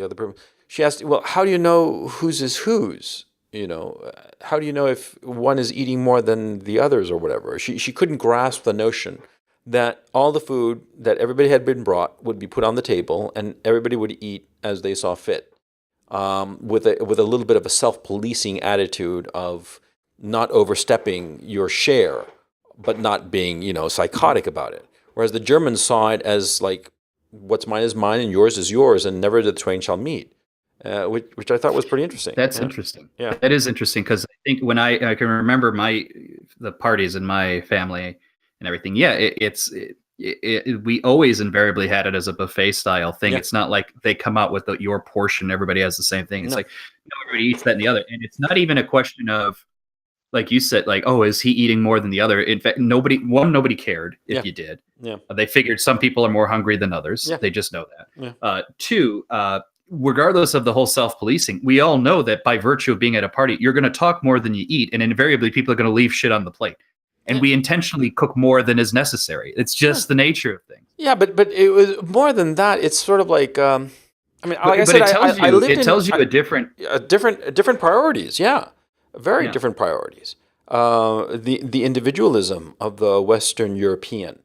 other person, she asked, well, how do you know whose is whose? How do you know if one is eating more than the others or whatever? She couldn't grasp the notion that all the food that everybody had been brought would be put on the table and everybody would eat as they saw fit, with a little bit of a self-policing attitude of not overstepping your share, but not being psychotic about it. Whereas the Germans saw it as like, what's mine is mine and yours is yours, and never the twain shall meet. Which I thought was pretty interesting. That's interesting. Yeah. That is interesting because I think when I can remember the parties in my family and everything. Yeah, we always invariably had it as a buffet style thing. Yeah. It's not like they come out with your portion. Everybody has the same thing. It's like everybody eats that and the other, and it's not even a question of, like you said, like, oh, is he eating more than the other? In fact, nobody cared if you did. Yeah. They figured some people are more hungry than others. Yeah. They just know that. Yeah. Two, regardless of the whole self-policing, we all know that by virtue of being at a party, you're going to talk more than you eat, and invariably people are going to leave shit on the plate. And we intentionally cook more than is necessary. It's just the nature of things. Yeah, but it was more than that. It's sort of like, I mean, like I But said, it tells you a different priorities. Yeah, very different priorities. The individualism of the Western European.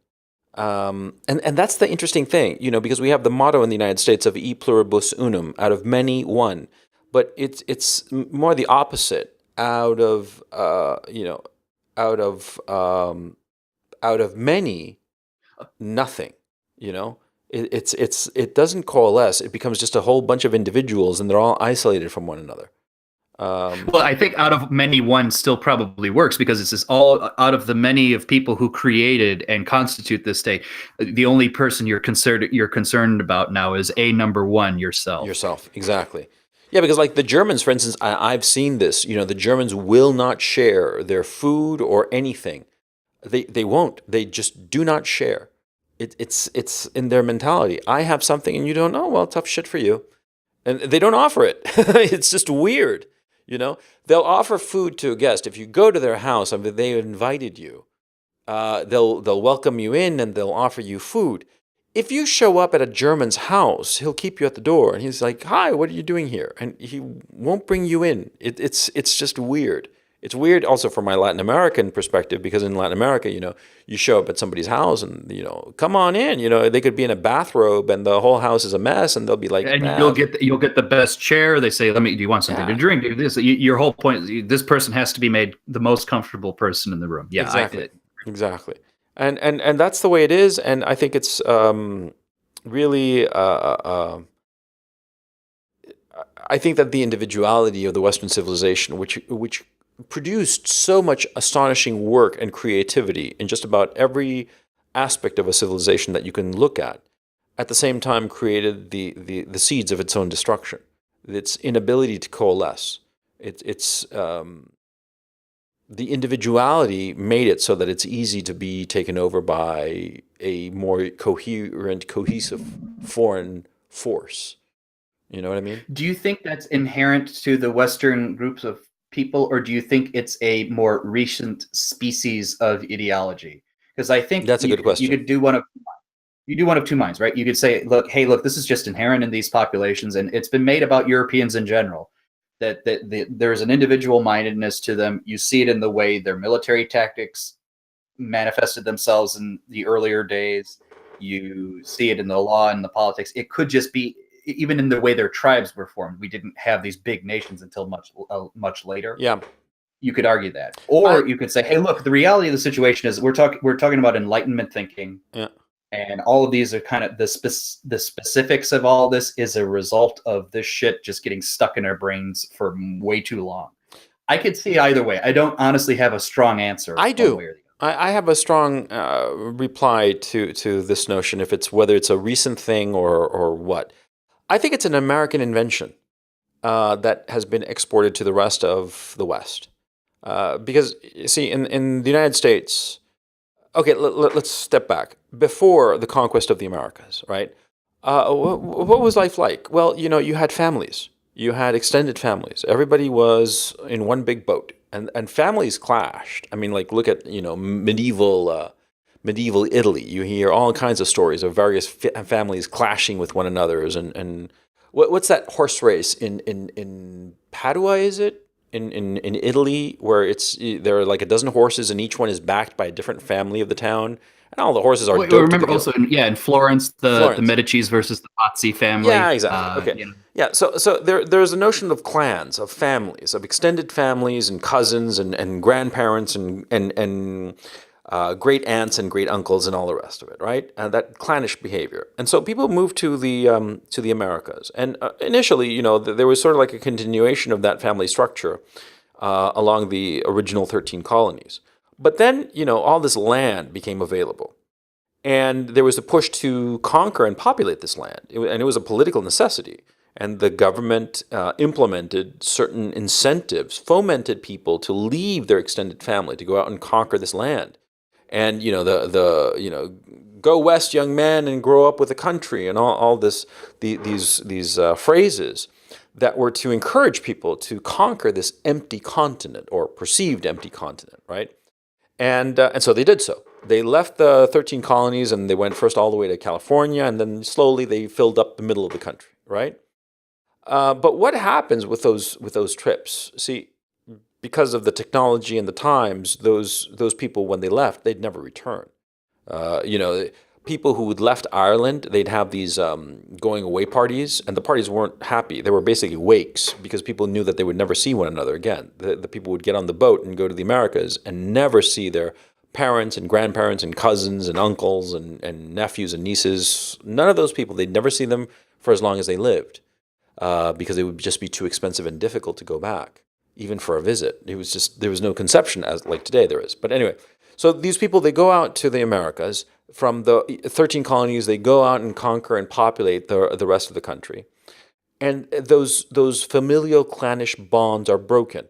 And that's the interesting thing, because we have the motto in the United States of e pluribus unum, out of many, one. But it's more the opposite, out of many, nothing. It doesn't coalesce. It becomes just a whole bunch of individuals, and they're all isolated from one another. Well, I think out of many, one still probably works because it's just all out of the many of people who created and constitute this state. The only person you're concerned about now is number one, yourself. Yourself, exactly. Yeah, because like the Germans, for instance, I've seen this. The Germans will not share their food or anything. They won't. They just do not share. It's in their mentality. I have something and you don't. Oh, well, tough shit for you. And they don't offer it. It's just weird. They'll offer food to a guest. If you go to their house, if they invited you, they'll welcome you in and they'll offer you food. If you show up at a German's house, he'll keep you at the door and he's like, "Hi, what are you doing here?" And he won't bring you in. It's just weird. It's weird also from my Latin American perspective, because in Latin America, you show up at somebody's house and, come on in, they could be in a bathrobe and the whole house is a mess and they'll be like, and you'll get the best chair. They say, do you want something to drink? Do this. Your whole point is this person has to be made the most comfortable person in the room. Yeah, exactly. And that's the way it is. And I think it's really, I think that the individuality of the Western civilization, which produced so much astonishing work and creativity in just about every aspect of a civilization that you can look at the same time created the seeds of its own destruction. Its inability to coalesce. It's the individuality made it so that it's easy to be taken over by a more coherent, cohesive foreign force. You know what I mean? Do you think that's inherent to the Western groups of people, or do you think it's a more recent species of ideology? Because I think that's a good question. You could do one of two minds, right? You could say, look, this is just inherent in these populations, and it's been made about Europeans in general, that there's an individual mindedness to them. You see it in the way their military tactics manifested themselves in the earlier days. You see it in the law and the politics. It could just be even in the way their tribes were formed. We didn't have these big nations until much later. Yeah. you could argue that, I or you could say, hey, look, the reality of the situation is we're talking about Enlightenment thinking, yeah. and all of these are kind of the specifics of all this is a result of this shit just getting stuck in our brains for way too long. I could see either way. I don't honestly have a strong answer I one do. way or the I have a strong reply to this notion, if it's whether it's a recent thing or what. I think it's an American invention that has been exported to the rest of the West. Because, you see, in the United States, okay, let's step back. Before the conquest of the Americas, right? What was life like? Well, you had families. You had extended families. Everybody was in one big boat, and families clashed. I mean, like look at medieval Italy. You hear all kinds of stories of various families clashing with one another's, and what's that horse race in Padua? Is it in Italy where there are like a dozen horses and each one is backed by a different family of the town, and all the horses are I doped to the remember gill. also, in Florence, the Florence. Medici's versus the Pazzi Yeah, family. exactly. Okay. Yeah, so there's a notion of clans, of families, of extended families and cousins and grandparents and great aunts and great uncles and all the rest of it, right? That clannish behavior. And so people moved to the Americas. And initially, there was sort of like a continuation of that family structure along the original 13 colonies. But then, all this land became available. And there was a push to conquer and populate this land. And it was a political necessity. And the government implemented certain incentives, fomented people to leave their extended family, to go out and conquer this land. And, go west, young men, and grow up with the country, and all these phrases that were to encourage people to conquer this empty continent or perceived empty continent, right? And so they did so. They left the 13 colonies and they went first all the way to California, and then slowly they filled up the middle of the country, right? But what happens with those trips? See, because of the technology and the times, those people when they left, they'd never return. People who had left Ireland, they'd have these going away parties, and the parties weren't happy. They were basically wakes because people knew that they would never see one another again. The people would get on the boat and go to the Americas and never see their parents and grandparents and cousins and uncles and nephews and nieces. None of those people, they'd never see them for as long as they lived because it would just be too expensive and difficult to go back, even for a visit. There was no conception as like today there is. But anyway, so these people, they go out to the Americas. From the 13 colonies, they go out and conquer and populate the rest of the country. And those familial clannish bonds are broken.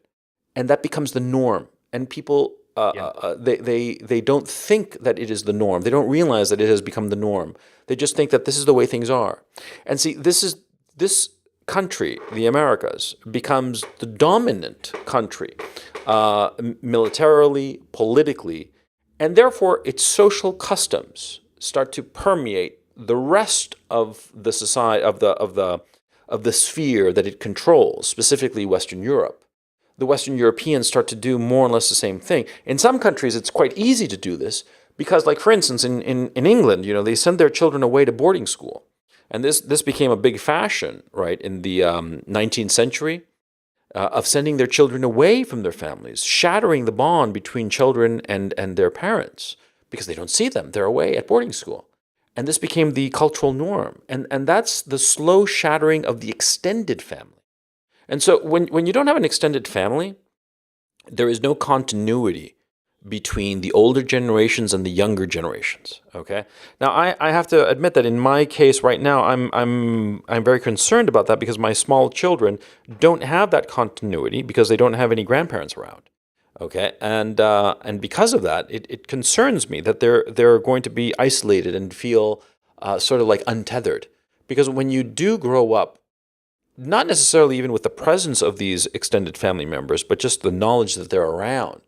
And that becomes the norm. And people, they don't think that it is the norm. They don't realize that it has become the norm. They just think that this is the way things are. And see, this country, the Americas, becomes the dominant country, militarily, politically, and therefore its social customs start to permeate the rest of the society of the sphere that it controls, specifically Western Europe. The Western Europeans start to do more or less the same thing. In some countries, it's quite easy to do this because, like for instance, in England, they send their children away to boarding school. And this became a big fashion, right, in the 19th century, of sending their children away from their families, shattering the bond between children and their parents because they don't see them. They're away at boarding school. And this became the cultural norm. And that's the slow shattering of the extended family. And so when you don't have an extended family, there is no continuity between the older generations and the younger generations. Okay. Now I have to admit that in my case right now, I'm very concerned about that because my small children don't have that continuity because they don't have any grandparents around. Okay, and because of that, it concerns me that they're going to be isolated and feel sort of like untethered. Because when you do grow up, not necessarily even with the presence of these extended family members, but just the knowledge that they're around,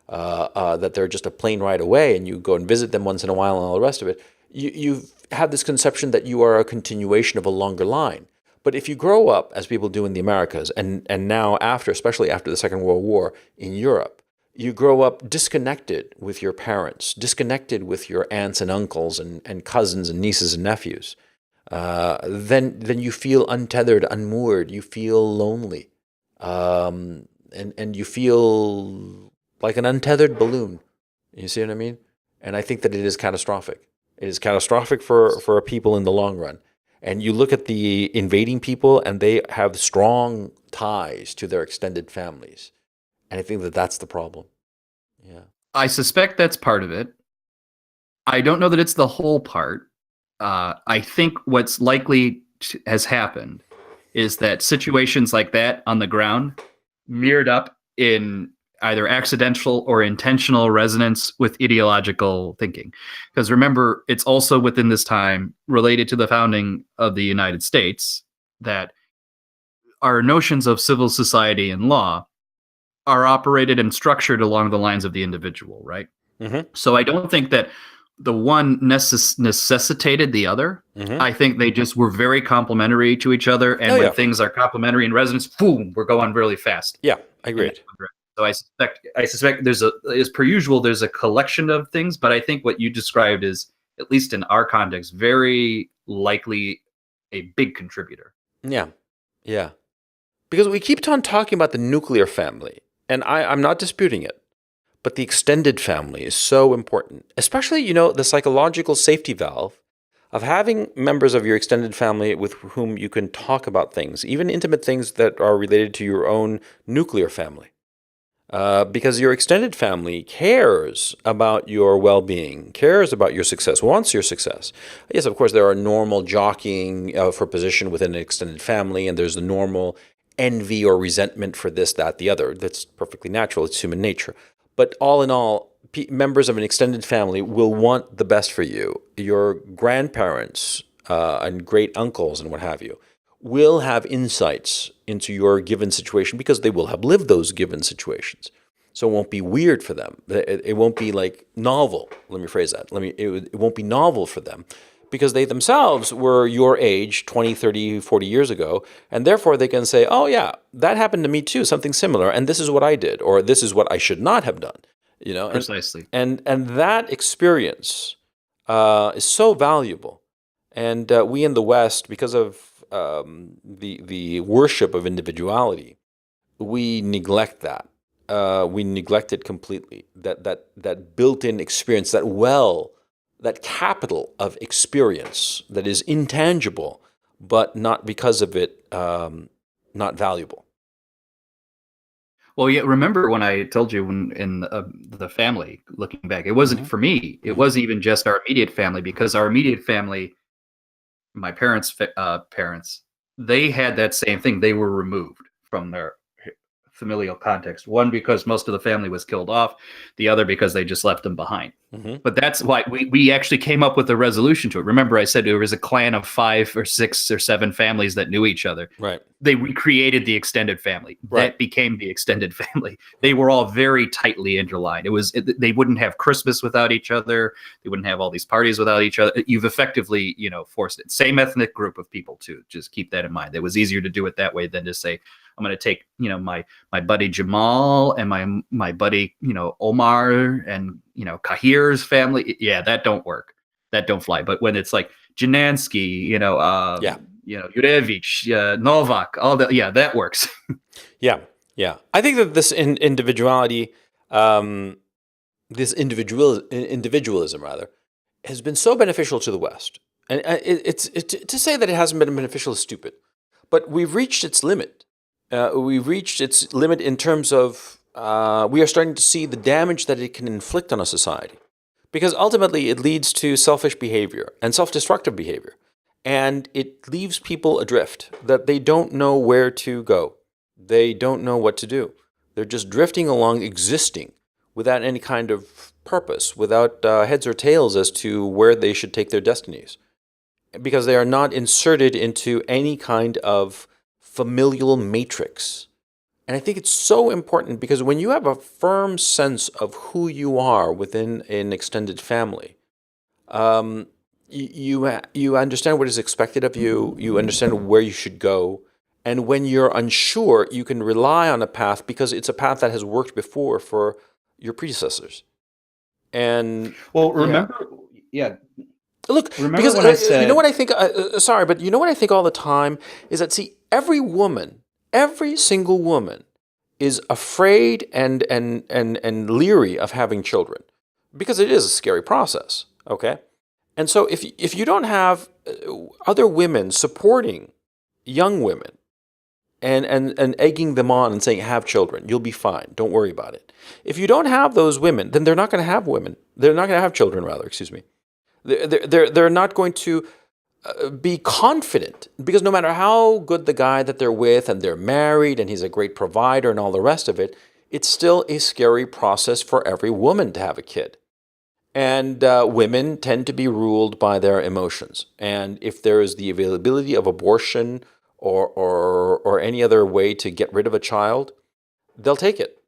that they're just a plane ride away, and you go and visit them once in a while and all the rest of it, you have this conception that you are a continuation of a longer line. But if you grow up, as people do in the Americas, and now especially after the Second World War in Europe, you grow up disconnected with your parents, disconnected with your aunts and uncles and cousins and nieces and nephews, then you feel untethered, unmoored, you feel lonely. and you feel like an untethered balloon. You see what I mean? And I think that it is catastrophic. It is catastrophic for people in the long run. And you look at the invading people, and they have strong ties to their extended families. And I think that that's the problem. Yeah. I suspect that's part of it. I don't know that it's the whole part. I think what's likely has happened is that situations like that on the ground mirrored up in either accidental or intentional resonance with ideological thinking. Because remember, it's also within this time related to the founding of the United States that our notions of civil society and law are operated and structured along the lines of the individual, right? Mm-hmm. So I don't think that the one necessitated the other. Mm-hmm. I think they just were very complementary to each other. And when things are complementary in resonance, boom, we're going really fast. Yeah, I agree. So I suspect as per usual, there's a collection of things, but I think what you described is, at least in our context, very likely a big contributor. Yeah. Yeah. Because we keep on talking about the nuclear family, and I'm not disputing it. But the extended family is so important, especially, the psychological safety valve of having members of your extended family with whom you can talk about things, even intimate things that are related to your own nuclear family. Because your extended family cares about your well-being, cares about your success, wants your success. Yes, of course, there are normal jockeying for position within an extended family, and there's the normal envy or resentment for this, that, the other. That's perfectly natural. It's human nature. But all in all, members of an extended family will want the best for you. Your grandparents and great uncles and what have you will have insights into your given situation because they will have lived those given situations. So it won't be weird for them. It won't be like novel. Let me phrase that. It won't be novel for them because they themselves were your age 20, 30, 40 years ago. And therefore they can say, oh yeah, that happened to me too, something similar. And this is what I did, or this is what I should not have done. Precisely. And that experience is so valuable. And we in the West, because of the worship of individuality, we neglect that. We neglect it completely. That built-in experience, that capital of experience that is intangible, but not because of it, not valuable. Well, yeah. Remember when I told you in the family, looking back, it wasn't for me. It wasn't even just our immediate family, because our immediate family, my parents' parents, they had that same thing. They were removed from their familial context. One, because most of the family was killed off. The other, because they just left them behind. Mm-hmm. But that's why we actually came up with a resolution to it. Remember, I said there was a clan of 5 or 6 or 7 families that knew each other. Right. They recreated the extended family. Right. That became the extended family. They were all very tightly interlined. They wouldn't have Christmas without each other. They wouldn't have all these parties without each other. You've effectively, forced it. Same ethnic group of people too. Just keep that in mind. It was easier to do it that way than to say, I'm going to take, my buddy Jamal and my buddy, Omar and, Kahir's family. Yeah, that don't work. That don't fly. But when it's like Janansky, Yurevich, Novak, all that, yeah, that works. Yeah. I think that this individuality, this individualism rather, has been so beneficial to the West. And it's to say that it hasn't been beneficial is stupid. But we've reached its limit. We've reached its limit in terms of we are starting to see the damage that it can inflict on a society. Because ultimately it leads to selfish behavior and self-destructive behavior. And it leaves people adrift, that they don't know where to go. They don't know what to do. They're just drifting along, existing, without any kind of purpose, without heads or tails as to where they should take their destinies. Because they are not inserted into any kind of familial matrix. And I think it's so important because when you have a firm sense of who you are within an extended family, you understand what is expected of you, you understand where you should go, and when you're unsure, you can rely on a path because it's a path that has worked before for your predecessors. And remember, Look, remember because when I said, you know what I think. Sorry, but you know what I think all the time is that every single woman is afraid and leery of having children because it is a scary process. Okay, and so if you don't have other women supporting young women and egging them on and saying, have children, you'll be fine, don't worry about it. If you don't have those women, then they're not going to have women. They're not going to have children, rather, excuse me. They're not going to be confident, because no matter how good the guy that they're with and they're married and he's a great provider and all the rest of it, it's still a scary process for every woman to have a kid. And women tend to be ruled by their emotions. And if there is the availability of abortion or any other way to get rid of a child, they'll take it,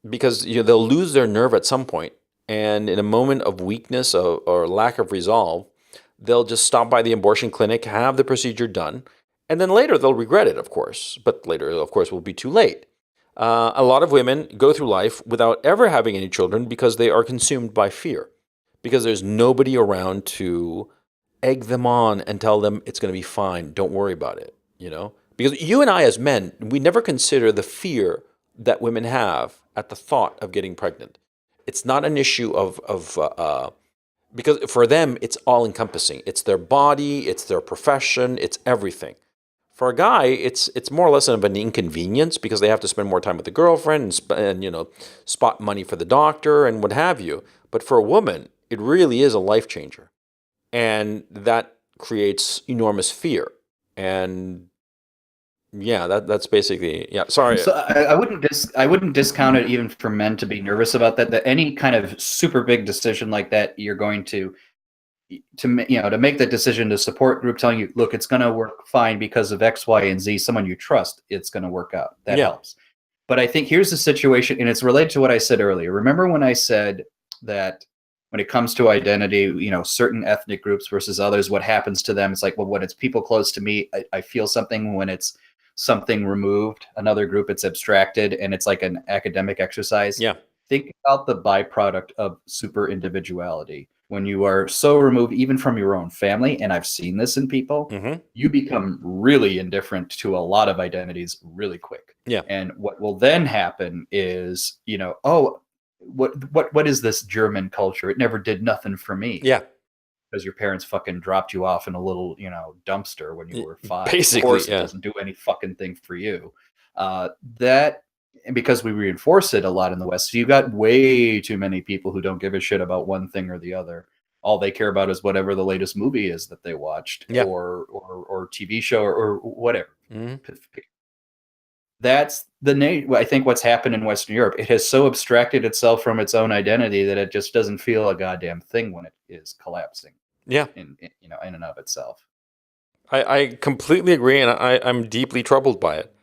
because they'll lose their nerve at some point. And in a moment of weakness or lack of resolve, they'll just stop by the abortion clinic, have the procedure done, and then later they'll regret it, of course. But later, of course, will be too late. A lot of women go through life without ever having any children because they are consumed by fear, because there's nobody around to egg them on and tell them it's going to be fine, don't worry about it, Because you and I as men, we never consider the fear that women have at the thought of getting pregnant. It's not an issue because for them, it's all-encompassing. It's their body, it's their profession, it's everything. For a guy, it's more or less of an inconvenience because they have to spend more time with the girlfriend and spot money for the doctor and what have you. But for a woman, it really is a life changer, and that creates enormous fear. And yeah, that's basically, yeah. Sorry. So I wouldn't discount it even for men to be nervous about that. That any kind of super big decision like that, you're going to make that decision to support group telling you, look, it's going to work fine because of X, Y, and Z. Someone you trust, it's going to work out. That helps. But I think here's the situation, and it's related to what I said earlier. Remember when I said that when it comes to identity, certain ethnic groups versus others, what happens to them? It's like, well, when it's people close to me, I feel something. When it's something removed, another group, it's abstracted, and it's like an academic exercise. Yeah. Think about the byproduct of super individuality. When you are so removed even from your own family, and I've seen this in people, you become really indifferent to a lot of identities really quick. Yeah. And what will then happen is, what is this German culture? It never did nothing for me. Yeah. Because your parents fucking dropped you off in a little, dumpster when you were 5. Basically, of course, it doesn't do any fucking thing for you. And because we reinforce it a lot in the West, so you got way too many people who don't give a shit about one thing or the other. All they care about is whatever the latest movie is that they watched, or TV show or whatever. That's I think what's happened in Western Europe. It has so abstracted itself from its own identity that it just doesn't feel a goddamn thing when it is collapsing. Yeah. In and of itself. I completely agree, and I'm deeply troubled by it.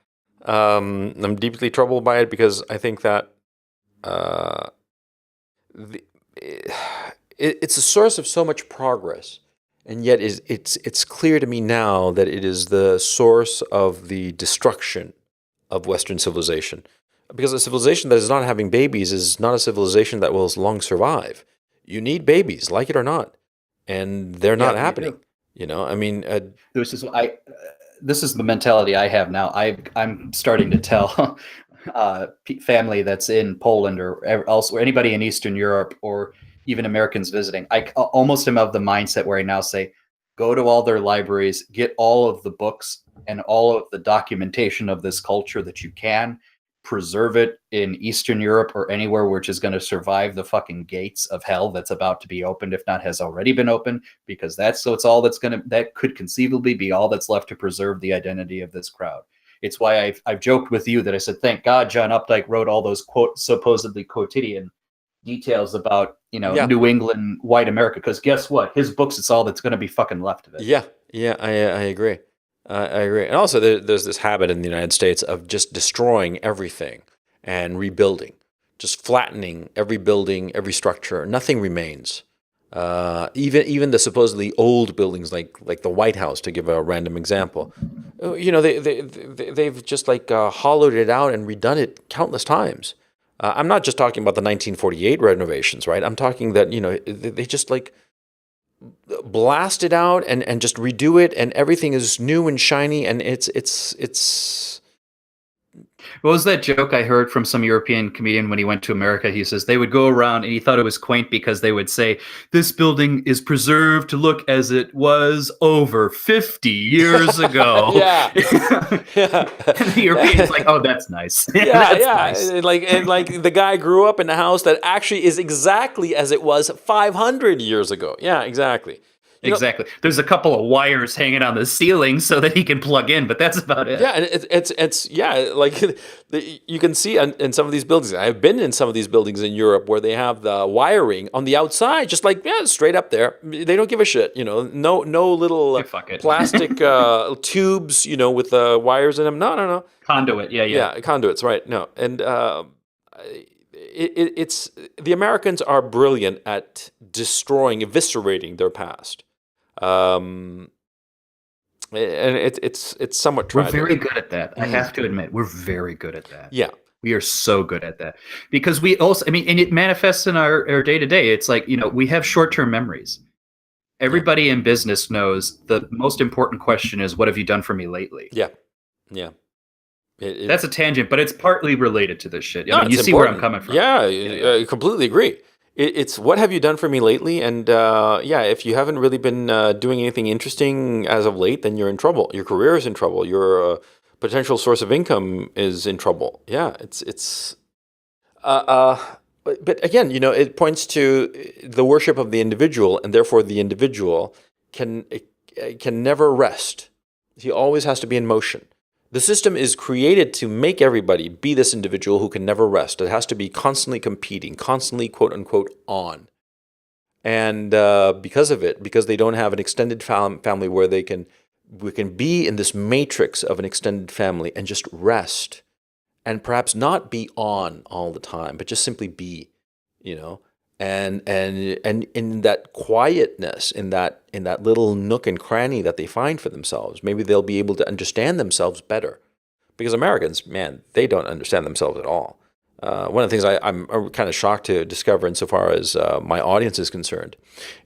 I'm deeply troubled by it because I think that it's a source of so much progress, and yet it's clear to me now that it is the source of the destruction of Western civilization. Because a civilization that is not having babies is not a civilization that will long survive. You need babies, like it or not, and they're not happening. I mean, this is the mentality I have now. I'm starting to tell family that's in Poland or elsewhere, anybody in Eastern Europe, or even Americans visiting. I almost am of the mindset where I now say, go to all their libraries, get all of the books and all of the documentation of this culture that you can, preserve it in Eastern Europe or anywhere which is going to survive the fucking gates of hell that's about to be opened, if not has already been opened, because that could conceivably be all that's left to preserve the identity of this crowd. It's why I've joked with you that I said, thank God John Updike wrote all those supposedly quotidian details about, New England, white America, because guess what? His books, it's all that's going to be fucking left of it. Yeah, I agree. I agree. And also there's this habit in the United States of just destroying everything and rebuilding, just flattening every building, every structure. Nothing remains. Even the supposedly old buildings like the White House, to give a random example. They've just hollowed it out and redone it countless times. I'm not just talking about the 1948 renovations, right? I'm talking that, they just blast it out and just redo it, and everything is new and shiny, and it's What was that joke I heard from some European comedian when he went to America? He says they would go around and he thought it was quaint because they would say, "This building is preserved to look as it was over 50 years ago." Yeah. Yeah. And the European's like, "Oh, that's nice." Yeah, That's yeah. nice. And like the guy grew up in a house that actually is exactly as it was 500 years ago. Yeah, exactly. You know, Exactly. There's a couple of wires hanging on the ceiling so that he can plug in, but that's about it. yeah, and it's yeah, like you can see in some of these buildings. I've been in some of these buildings in Europe where they have the wiring on the outside, just like yeah, straight up there. They don't give a shit, no little Yeah, fuck it. plastic tubes, with wires in them. No, no, no. Conduit. Yeah, yeah. Yeah, conduits, right? No, and it's the Americans are brilliant at destroying, eviscerating their past. Um, and it's somewhat We're tragic. very good at that. I have to admit, we're very good at that. Yeah, We are so good at that because we also, I mean, and it manifests in our day to day. It's like, we have short term memories. Everybody in business knows the most important question is, what have you done for me lately? yeah, yeah. That's a tangent, but it's partly related to this shit. No, I mean, it's you see where I'm important. coming from. Yeah, I completely agree. It's what have you done for me lately? And yeah, if you haven't really been doing anything interesting as of late, then you're in trouble. Your career is in trouble. Your potential source of income is in trouble. Yeah, it's. But again, it points to the worship of the individual, and therefore the individual can never rest. He always has to be in motion. The system is created to make everybody be this individual who can never rest. It has to be constantly competing, constantly quote unquote on. And because of it, because they don't have an extended family where we can be in this matrix of an extended family and just rest, and perhaps not be on all the time, but just simply be, and in that quietness, in that little nook and cranny that they find for themselves, maybe they'll be able to understand themselves better. Because Americans, man, they don't understand themselves at all. One of the things I'm kind of shocked to discover, insofar as my audience is concerned,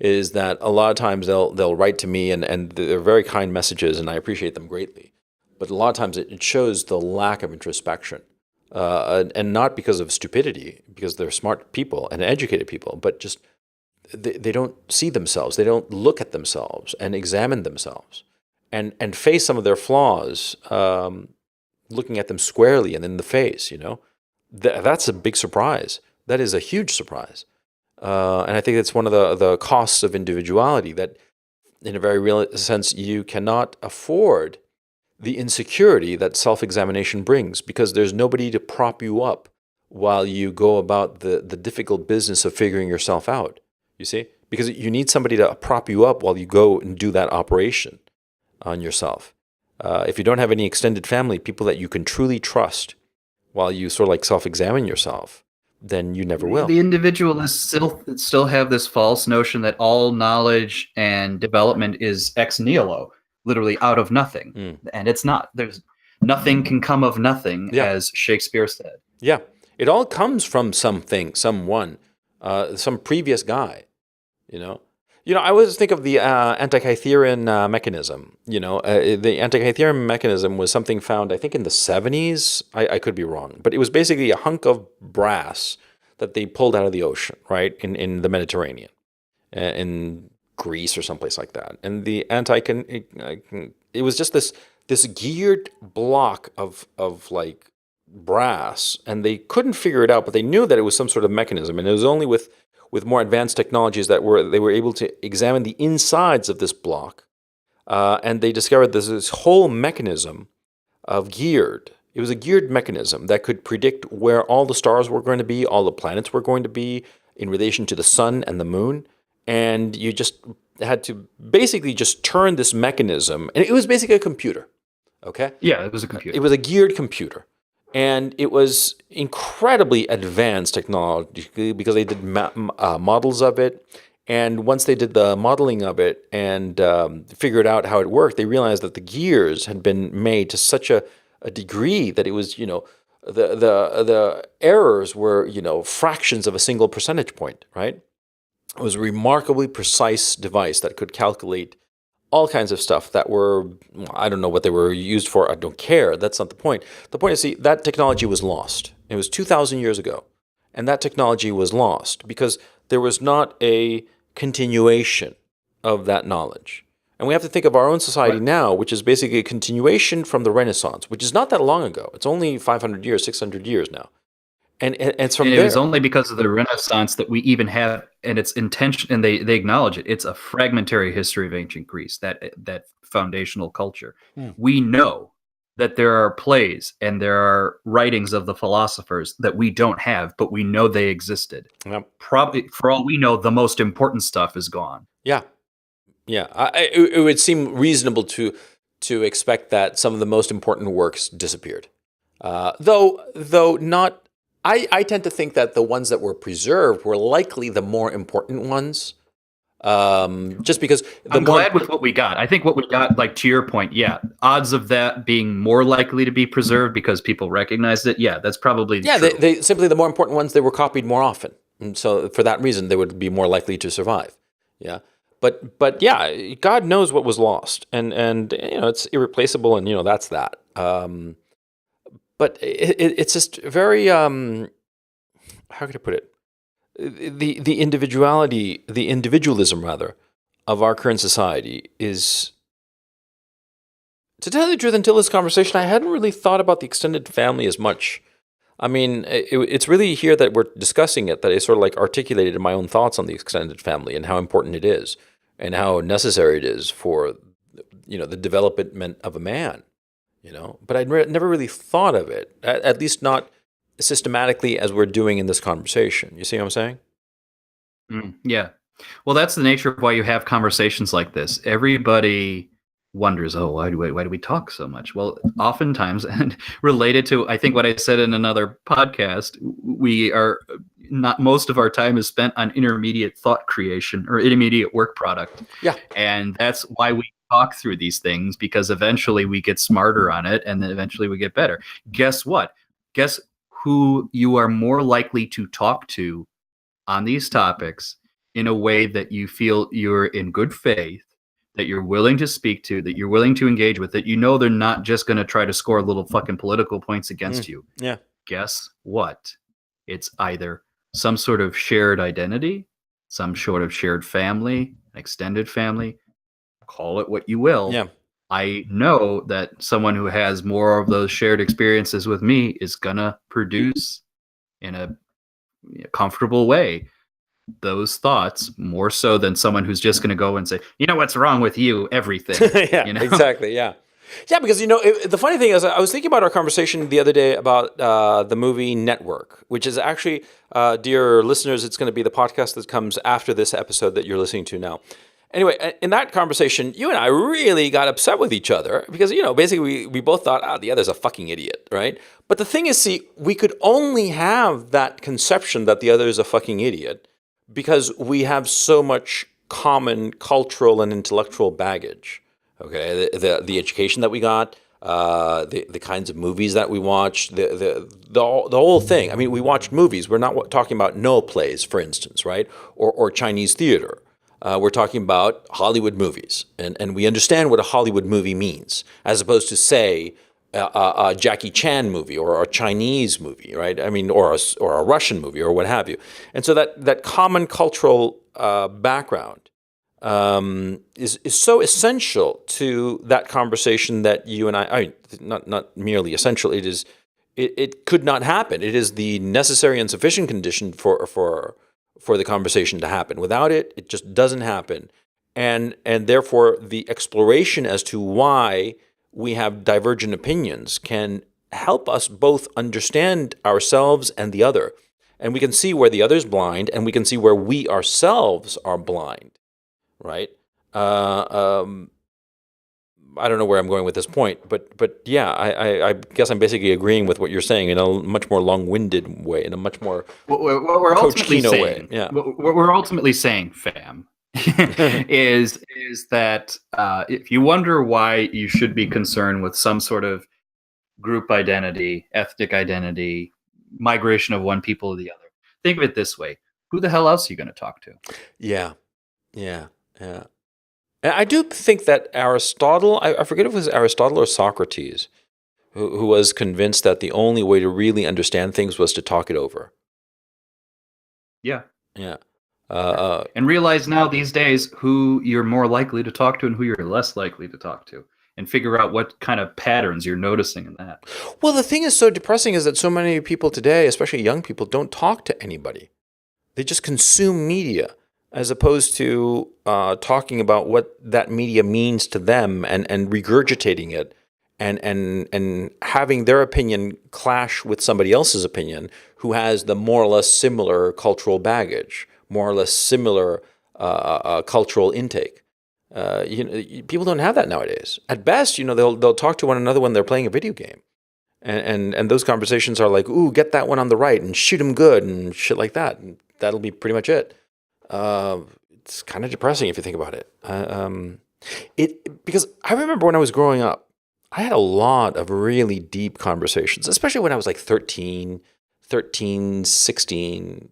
is that a lot of times they'll write to me, and they're very kind messages, and I appreciate them greatly. But a lot of times it shows the lack of introspection. And not because of stupidity, because they're smart people and educated people, but just they don't see themselves. They don't look at themselves and examine themselves and face some of their flaws, looking at them squarely and in the face, That's a big surprise. That is a huge surprise. And I think that's one of the costs of individuality, that in a very real sense, you cannot afford the insecurity that self-examination brings, because there's nobody to prop you up while you go about the difficult business of figuring yourself out, you see? Because you need somebody to prop you up while you go and do that operation on yourself. If you don't have any extended family, people that you can truly trust while you sort of like self-examine yourself, then you never will. The individualists still have this false notion that all knowledge and development is ex nihilo, literally out of nothing. And it's not. There's nothing can come of nothing, as Shakespeare said. Yeah. It all comes from something, someone, some previous guy, I always think of the Antikytherian mechanism. The Antikytherian mechanism was something found, I think, in the 70s. I could be wrong, but it was basically a hunk of brass that they pulled out of the ocean, right, in the Mediterranean, in Greece or someplace like that. And the it was just this geared block of like brass, and they couldn't figure it out, but they knew that it was some sort of mechanism. And it was only with more advanced technologies that they were able to examine the insides of this block, and they discovered this whole mechanism of geared. It was a geared mechanism that could predict where all the stars were going to be, all the planets were going to be in relation to the sun and the moon. And you just had to basically just turn this mechanism, and it was basically a computer, okay? Yeah, it was a computer. It was a geared computer, and it was incredibly advanced technology because they did models of it, and once they did the modeling of it and figured out how it worked, they realized that the gears had been made to such a degree that it was, the errors were, fractions of a single percentage point, right? It was a remarkably precise device that could calculate all kinds of stuff that were, I don't know what they were used for. I don't care. That's not the point. The point is, see, that technology was lost. It was 2,000 years ago. And that technology was lost because there was not a continuation of that knowledge. And we have to think of our own society Right. now, which is basically a continuation from the Renaissance, which is not that long ago. It's only 500 years, 600 years now. And it's from And it was there. only because of the Renaissance that we even have, and its intention, and they acknowledge it. It's a fragmentary history of ancient Greece, that foundational culture. Hmm. We know that there are plays and there are writings of the philosophers that we don't have, but we know they existed. Yep. Probably, for all we know, the most important stuff is gone. Yeah. Yeah. It would seem reasonable to expect that some of the most important works disappeared. Though not, I tend to think that the ones that were preserved were likely the more important ones. Just because the I'm more, glad with what we got. I think what we got, like to your point, yeah, odds of that being more likely to be preserved because people recognized it, yeah, that's probably yeah, true. they simply the more important ones, they were copied more often, and so for that reason they would be more likely to survive. Yeah, but yeah, God knows what was lost, and it's irreplaceable, and that's that. But it's just very how could I put it? The individuality, the individualism rather, of our current society is, to tell you the truth, until this conversation, I hadn't really thought about the extended family as much. I mean, it's really here that we're discussing it that I sort of like articulated my own thoughts on the extended family and how important it is and how necessary it is for, the development of a man, But I'd never really thought of it, at least not systematically as we're doing in this conversation. You see what I'm saying? Yeah. Well, that's the nature of why you have conversations like this. Everybody wonders, oh, why do we talk so much? Well, oftentimes, and related to, I think what I said in another podcast, we are not, most of our time is spent on intermediate thought creation or intermediate work product. Yeah. And that's why we talk through these things, because eventually we get smarter on it and then eventually we get better. Guess what? Guess who you are more likely to talk to on these topics in a way that you feel you're in good faith, that you're willing to speak to, that you're willing to engage with, that they're not just going to try to score little fucking political points against you. Yeah. Guess what? It's either some sort of shared identity, some sort of shared family, extended family, call it what you will. Yeah. I know that someone who has more of those shared experiences with me is going to produce in a comfortable way those thoughts more so than someone who's just going to go and say, what's wrong with you, everything. Yeah, exactly. Yeah. Yeah, because, the funny thing is, I was thinking about our conversation the other day about the movie Network, which is actually, dear listeners, it's going to be the podcast that comes after this episode that you're listening to now. Anyway, in that conversation, you and I really got upset with each other because, basically we both thought, the other's a fucking idiot, right? But the thing is, see, we could only have that conception that the other is a fucking idiot because we have so much common cultural and intellectual baggage. Okay, the education that we got, the kinds of movies that we watched, the whole thing. I mean, we watched movies. We're not talking about no plays, for instance, right? Or Chinese theater. We're talking about Hollywood movies, and we understand what a Hollywood movie means, as opposed to, say, a Jackie Chan movie or a Chinese movie, right? I mean, or a Russian movie or what have you. And so that common cultural background is so essential to that conversation that you and I mean, not merely essential. It could not happen. It is the necessary and sufficient condition for the conversation to happen. Without it, it just doesn't happen. And therefore, the exploration as to why we have divergent opinions can help us both understand ourselves and the other. And we can see where the other's blind, and we can see where we ourselves are blind, right? I don't know where I'm going with this point, but yeah, I guess I'm basically agreeing with what you're saying in a much more long-winded way, in a much more What we're Coach ultimately Kino saying, way. Yeah. what we're ultimately saying, fam, is that if you wonder why you should be concerned with some sort of group identity, ethnic identity, migration of one people to the other, think of it this way: who the hell else are you going to talk to? Yeah, yeah, yeah. And I do think that Aristotle, I forget if it was Aristotle or Socrates, who was convinced that the only way to really understand things was to talk it over. Yeah. Yeah. And realize now these days who you're more likely to talk to and who you're less likely to talk to, and figure out what kind of patterns you're noticing in that. Well, the thing is so depressing is that so many people today, especially young people, don't talk to anybody. They just consume media as opposed to talking about what that media means to them and regurgitating it and having their opinion clash with somebody else's opinion who has the more or less similar cultural baggage, more or less similar cultural intake. People don't have that nowadays. At best, they'll talk to one another when they're playing a video game. And those conversations are like, ooh, get that one on the right and shoot him good and shit like that. And that'll be pretty much it. It's kind of depressing if you think about it. Because I remember when I was growing up, I had a lot of really deep conversations, especially when I was like 13, 16,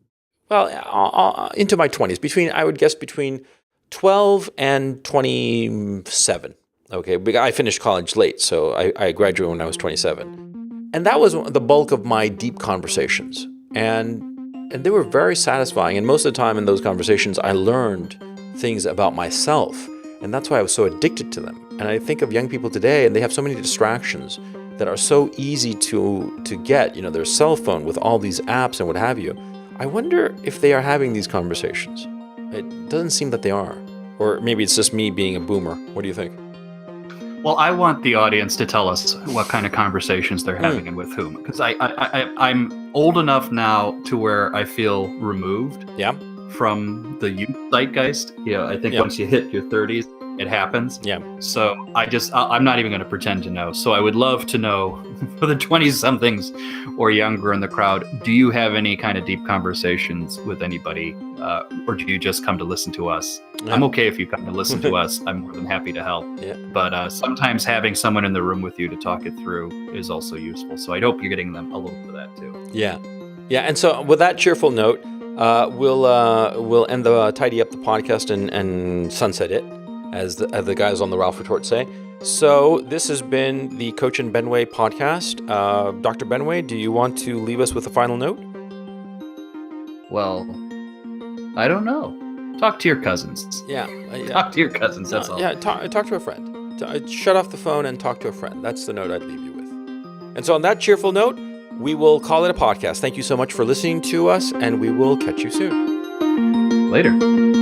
well, into my 20s, I would guess between 12 and 27. Okay, I finished college late, so I graduated when I was 27. And that was the bulk of my deep conversations. And they were very satisfying. And most of the time in those conversations, I learned things about myself. And that's why I was so addicted to them. And I think of young people today, and they have so many distractions that are so easy to get, their cell phone with all these apps and what have you. I wonder if they are having these conversations. It doesn't seem that they are. Or maybe it's just me being a boomer. What do you think? Well, I want the audience to tell us what kind of conversations they're having and with whom. Because I'm old enough now to where I feel removed from the youth zeitgeist. I think once you hit your 30s, it happens. Yeah. So I'm not even going to pretend to know. So I would love to know, for the 20-somethings or younger in the crowd, do you have any kind of deep conversations with anybody? Or do you just come to listen to us? Yeah. I'm okay if you come to listen to us. I'm more than happy to help. Yeah. But sometimes having someone in the room with you to talk it through is also useful. So I hope you're getting them a little bit of that too. Yeah. Yeah. And so with that cheerful note, we'll end tidy up the podcast and sunset it, as the guys on the Ralph Retort say. So this has been the Coach and Benway podcast. Dr. Benway, do you want to leave us with a final note? Well, I don't know. Talk to your cousins. Yeah. Talk to your cousins, that's all. Yeah, talk to a friend. Shut off the phone and talk to a friend. That's the note I'd leave you with. And so on that cheerful note, we will call it a podcast. Thank you so much for listening to us, and we will catch you soon. Later.